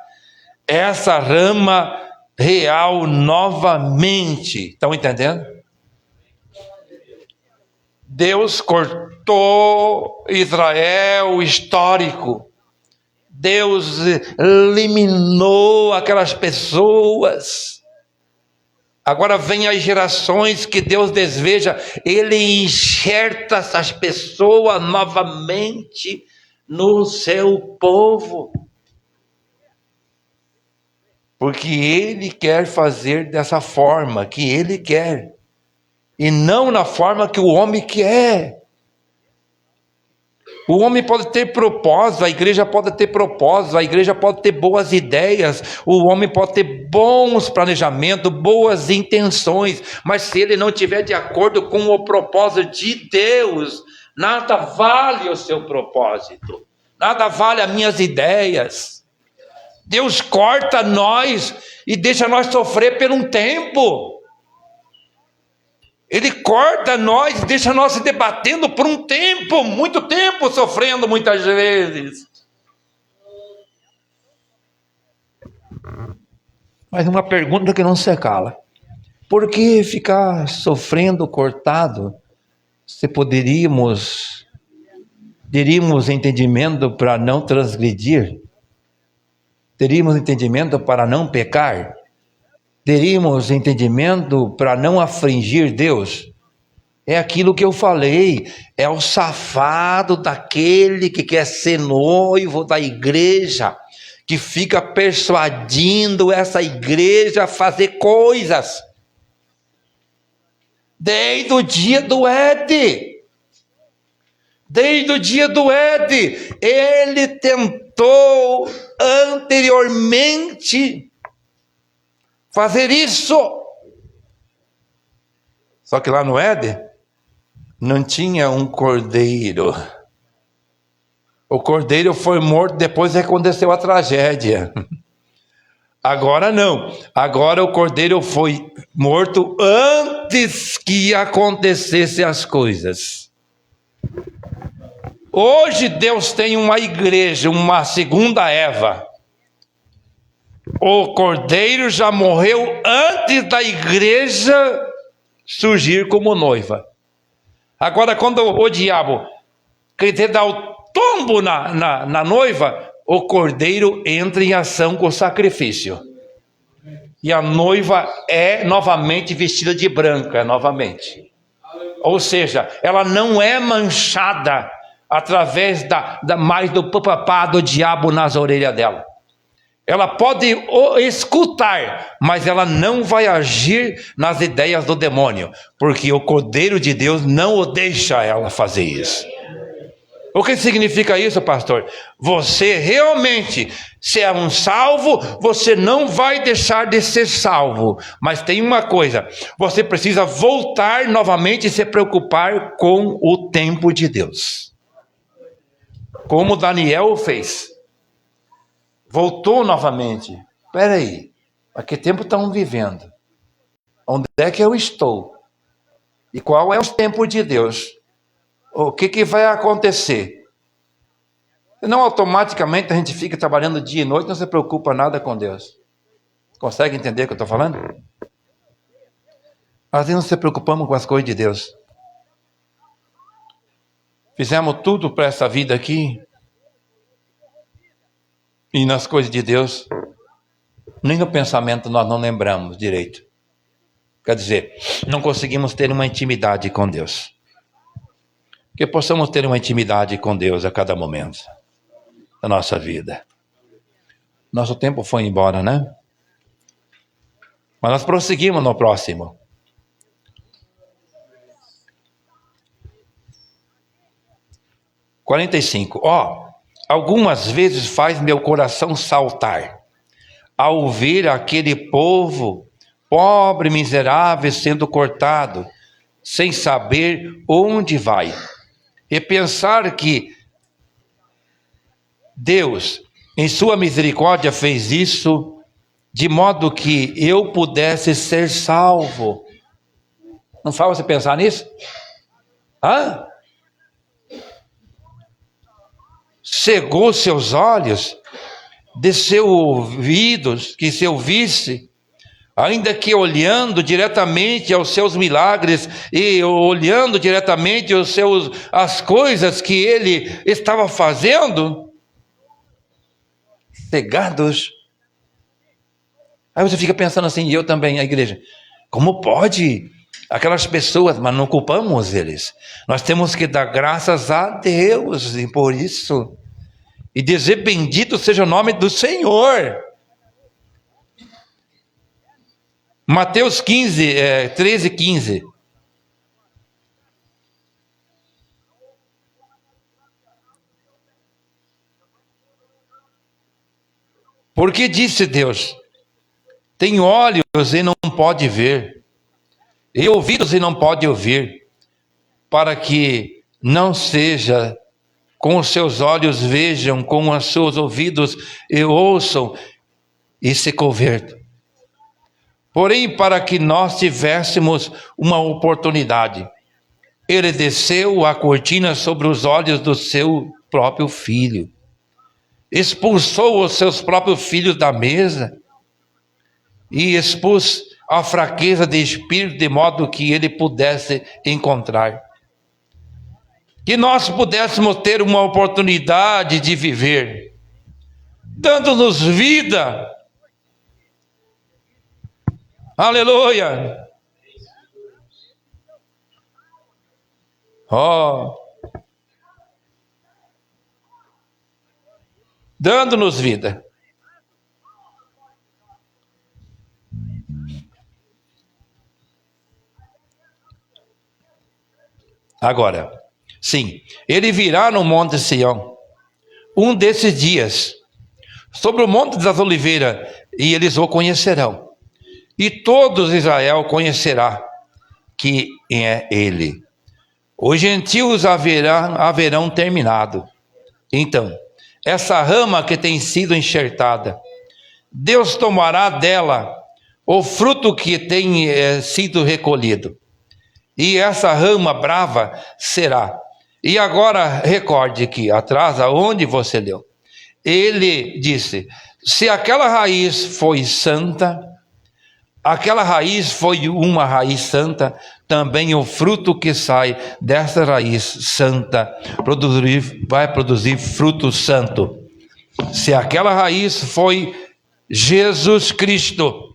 essa rama real novamente. Estão entendendo? Deus cortou Israel histórico. Deus eliminou aquelas pessoas. Agora vem as gerações que Deus deseja, Ele enxerta essas pessoas novamente no seu povo. Porque Ele quer fazer dessa forma que Ele quer, e não na forma que o homem quer. O homem pode ter propósito, a igreja pode ter propósito, a igreja pode ter boas ideias, o homem pode ter bons planejamentos, boas intenções, mas se ele não estiver de acordo com o propósito de Deus, nada vale o seu propósito, nada vale as minhas ideias. Deus corta nós e deixa nós sofrer por um tempo. Ele corta nós, deixa nós se debatendo por um tempo, muito tempo, sofrendo muitas vezes. Mas uma pergunta que não se cala: por que ficar sofrendo cortado, se teríamos entendimento para não transgredir? Teríamos entendimento para não pecar? Teríamos entendimento para não afligir Deus? É aquilo que eu falei, é o safado daquele que quer ser noivo da igreja, que fica persuadindo essa igreja a fazer coisas. Desde o dia do Éden, ele tentou anteriormente fazer isso. Só que lá no Éden não tinha um cordeiro. O cordeiro foi morto depois que aconteceu a tragédia. Agora não. Agora o cordeiro foi morto antes que acontecessem as coisas. Hoje Deus tem uma igreja, uma segunda Eva. O cordeiro já morreu antes da igreja surgir como noiva. Agora, quando o diabo quer dar o tombo na noiva, o cordeiro entra em ação com o sacrifício. E a noiva é novamente vestida de branca, novamente. Ou seja, ela não é manchada através mais do papapá do diabo nas orelhas dela. Ela pode escutar, mas ela não vai agir nas ideias do demônio, porque o Cordeiro de Deus não o deixa ela fazer isso. O que significa isso, pastor? Você realmente, se é um salvo, você não vai deixar de ser salvo. Mas tem uma coisa, você precisa voltar novamente e se preocupar com o tempo de Deus. Como Daniel fez. Voltou novamente. Espera aí, a que tempo estão vivendo? Onde é que eu estou? E qual é o tempo de Deus? O que vai acontecer? Não automaticamente a gente fica trabalhando dia e noite, não se preocupa nada com Deus. Consegue entender o que eu estou falando? Às vezes não se preocupamos com as coisas de Deus. Fizemos tudo para essa vida aqui. E nas coisas de Deus, nem no pensamento nós não lembramos direito. Quer dizer, não conseguimos ter uma intimidade com Deus. Que possamos ter uma intimidade com Deus a cada momento da nossa vida. Nosso tempo foi embora, né? Mas nós prosseguimos no próximo. – 45. Algumas vezes faz meu coração saltar ao ver aquele povo pobre, miserável, sendo cortado, sem saber onde vai. E pensar que Deus, em sua misericórdia, fez isso de modo que eu pudesse ser salvo. Não faz você pensar nisso? Cegou seus olhos, desceu ouvidos, que se ouvisse, ainda que olhando diretamente aos seus milagres e olhando diretamente as coisas que ele estava fazendo, cegados. Aí você fica pensando assim, e eu também, a igreja, como pode? Aquelas pessoas, mas não culpamos eles. Nós temos que dar graças a Deus e por isso. E dizer bendito seja o nome do Senhor. Mateus 13, 15. Porque disse Deus, tem olhos e não pode ver, e ouvidos e não pode ouvir, para que não seja com os seus olhos vejam, com os seus ouvidos e ouçam e se convertam. Porém, para que nós tivéssemos uma oportunidade, ele desceu a cortina sobre os olhos do seu próprio filho, expulsou os seus próprios filhos da mesa e expôs a fraqueza de espírito, de modo que ele pudesse encontrar, que nós pudéssemos ter uma oportunidade de viver, dando-nos vida. Aleluia! Oh! Dando-nos vida. Agora, sim, ele virá no monte Sião, um desses dias, sobre o monte das oliveiras, e eles o conhecerão. E todos Israel conhecerá que é ele. Os gentios haverão terminado. Então, essa rama que tem sido enxertada, Deus tomará dela o fruto que tem sido recolhido. E essa rama brava será. E agora recorde que atrás, aonde você leu, ele disse: se aquela raiz foi santa, aquela raiz foi uma raiz santa, também o fruto que sai dessa raiz santa vai produzir fruto santo. Se aquela raiz foi Jesus Cristo,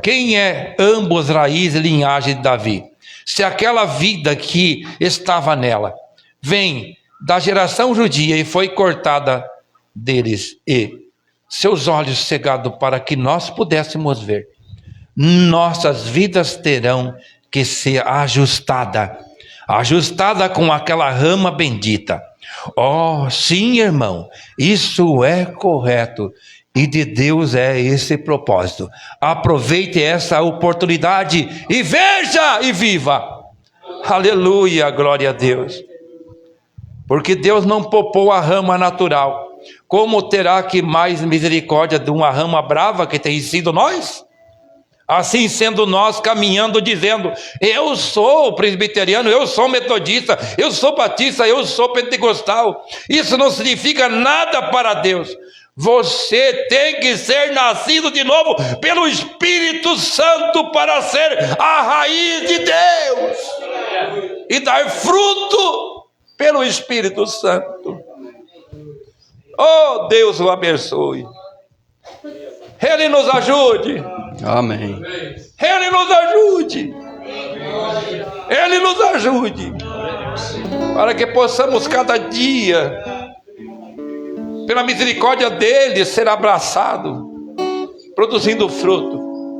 quem é ambos raiz e linhagem de Davi? Se aquela vida que estava nela vem da geração judia e foi cortada deles, e seus olhos cegados para que nós pudéssemos ver, nossas vidas terão que ser ajustada com aquela rama bendita. Oh, sim, irmão, isso é correto. E de Deus é esse propósito. Aproveite essa oportunidade e veja e viva. Aleluia, glória a Deus. Porque Deus não poupou a rama natural. Como terá que mais misericórdia de uma rama brava que tem sido nós? Assim sendo nós caminhando dizendo: eu sou presbiteriano, eu sou metodista, eu sou batista, eu sou pentecostal. Isso não significa nada para Deus. Você tem que ser nascido de novo pelo Espírito Santo para ser a raiz de Deus e dar fruto pelo Espírito Santo. Oh, Deus o abençoe. Ele nos ajude. Amém. Ele nos ajude. Ele nos ajude. Para que possamos cada dia, pela misericórdia dele, ser abraçado, produzindo fruto.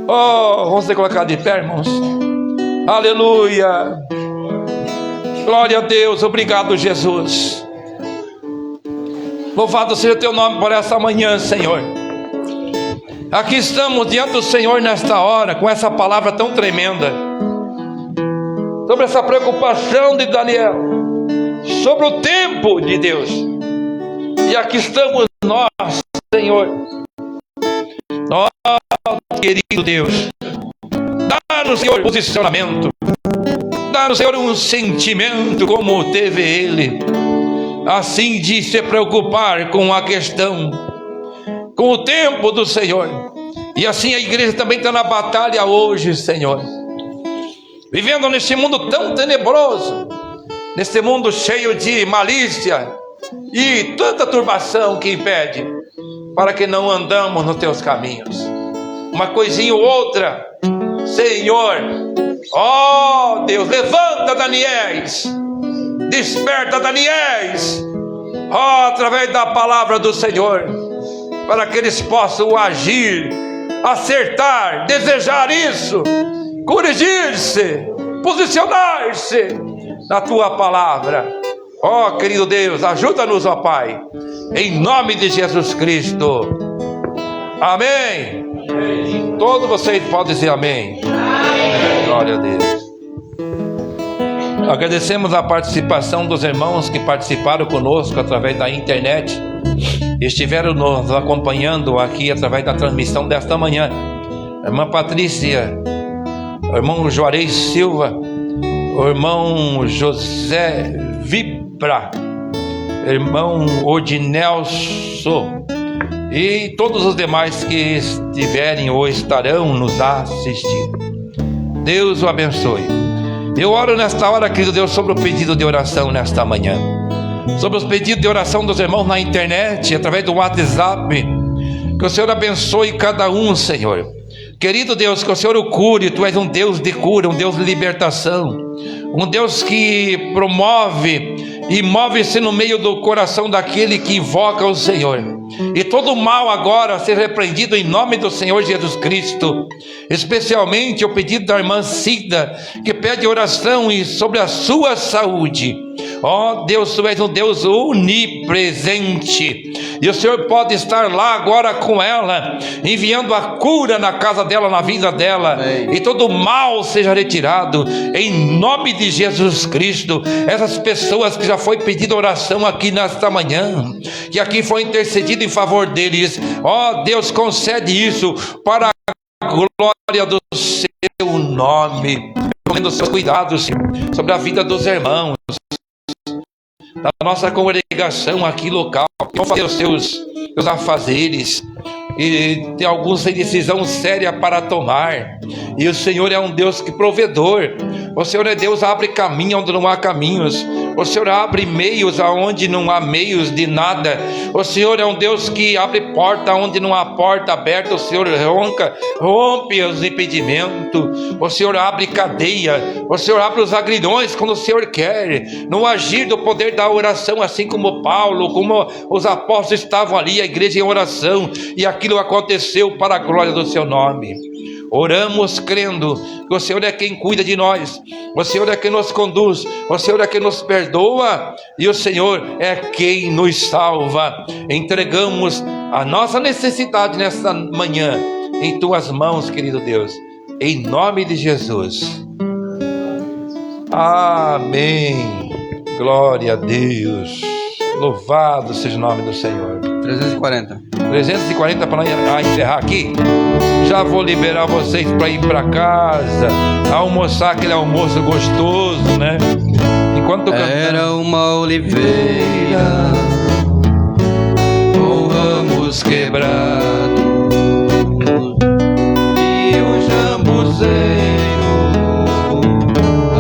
Oh, vamos se colocar de pé, irmãos. Aleluia. Glória a Deus. Obrigado, Jesus. Louvado seja o teu nome por essa manhã, Senhor. Aqui estamos diante do Senhor nesta hora, com essa palavra tão tremenda, sobre essa preocupação de Daniel, sobre o tempo de Deus. E aqui estamos nós, Senhor. Nosso querido Deus, dá-nos, Senhor, posicionamento, dá-nos, Senhor, um sentimento como teve ele, assim de se preocupar com a questão, com o tempo do Senhor. E assim a igreja também está na batalha hoje, Senhor, vivendo neste mundo tão tenebroso, neste mundo cheio de malícia e tanta turbação que impede para que não andamos nos teus caminhos. Uma coisinha ou outra, Senhor, ó Deus, levanta Daniéis, desperta Daniéis, ó, através da palavra do Senhor, para que eles possam agir, acertar, desejar isso, corrigir-se, posicionar-se na tua palavra. Ó, querido Deus, ajuda-nos, ó Pai, em nome de Jesus Cristo. Amém. Amém. Todos vocês podem dizer amém. Amém. Glória a Deus. Agradecemos a participação dos irmãos que participaram conosco através da internet, estiveram nos acompanhando aqui através da transmissão desta manhã. irmã Patrícia, o irmão Juarez Silva, o irmão José Vibra, irmão Odinelso e todos os demais que estiverem ou estarão nos assistindo. Deus o abençoe. Eu oro nesta hora, querido Deus, sobre o pedido de oração nesta manhã, sobre os pedidos de oração dos irmãos na internet, através do WhatsApp. Que o Senhor abençoe cada um, Senhor. Querido Deus, que o Senhor o cure. Tu és um Deus de cura, um Deus de libertação, um Deus que promove e move-se no meio do coração daquele que invoca o Senhor. E todo mal agora seja repreendido em nome do Senhor Jesus Cristo. Especialmente o pedido da irmã Cida, que pede oração e sobre a sua saúde. Ó Deus, tu és um Deus onipresente, e o Senhor pode estar lá agora com ela, enviando a cura na casa dela, na vida dela. Amém. E todo mal seja retirado em nome de Jesus Cristo. Essas pessoas que já foi pedida oração aqui nesta manhã, que aqui foi intercedido em favor deles, ó Deus, concede isso para a glória do seu nome. Recomendo os seus cuidados sobre a vida dos irmãos da nossa congregação aqui local, que vão fazer os seus afazeres, e tem alguns têm decisão séria para tomar, e o Senhor é um Deus que provedor. O Senhor é Deus, abre caminho onde não há caminhos. O Senhor abre meios aonde não há meios de nada. O Senhor é um Deus que abre porta onde não há porta aberta. O Senhor rompe os impedimentos. O Senhor abre cadeia. O Senhor abre os agrilhões quando o Senhor quer. No agir do poder da oração, assim como Paulo, como os apóstolos estavam ali, a igreja em oração, e aquilo aconteceu para a glória do seu nome. Oramos crendo que o Senhor é quem cuida de nós, o Senhor é quem nos conduz, o Senhor é quem nos perdoa, e o Senhor é quem nos salva. Entregamos a nossa necessidade nesta manhã em tuas mãos, querido Deus, em nome de Jesus. Amém. Glória a Deus. Louvado seja o nome do Senhor. 340 para encerrar aqui. Já vou liberar vocês para ir para casa, almoçar aquele almoço gostoso, né? Enquanto era uma oliveira com ramos quebrados e um jambuzeiro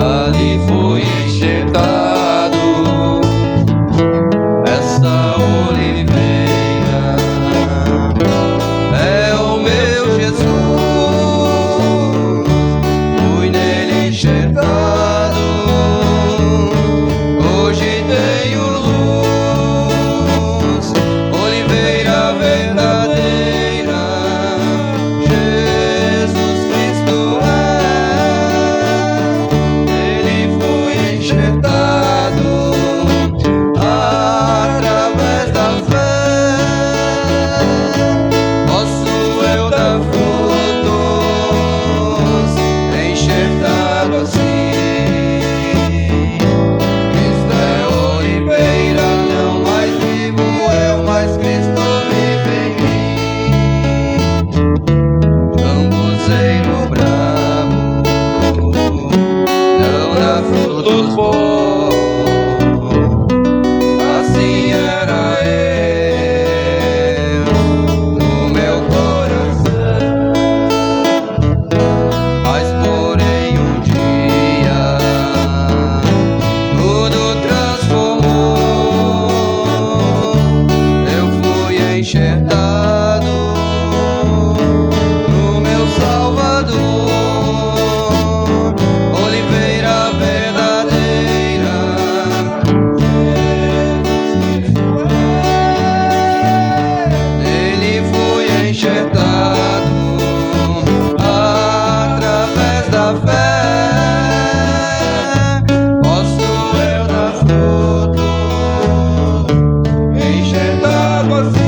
ali foi enxertado. Essa oliveira é o meu Jesus, fui nele enxertado. Hoje tenho luz, oliveira verdadeira, Jesus Cristo é. Ele foi enxertado através da fé. Posso eu dar frutos enxertado assim. Cristo é oliveira, não mais vivo eu, mas Cristo vive em mim. Jambuzeiro bravo não dá frutos bons, assim era eu no meu coração. Mas porém um dia tudo transformou. Eu fui enxertado no meu Salvador, oliveira verdadeira, ele foi enxertado através da fé. Posso eu dar fruto enxertado assim.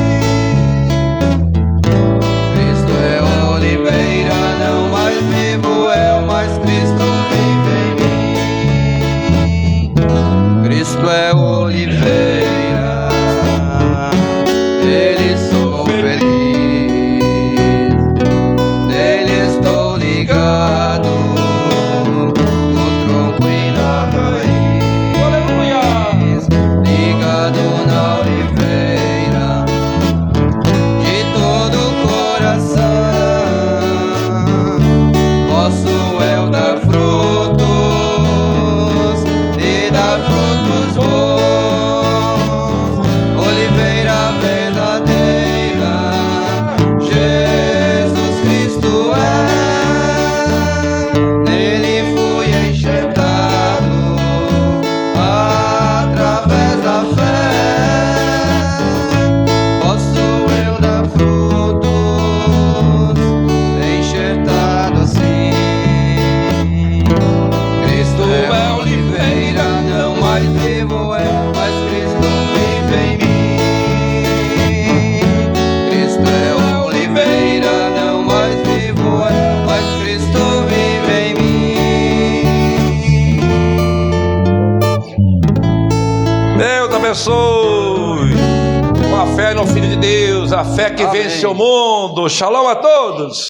Deus, a fé que Amém. vence o mundo. Shalom a todos.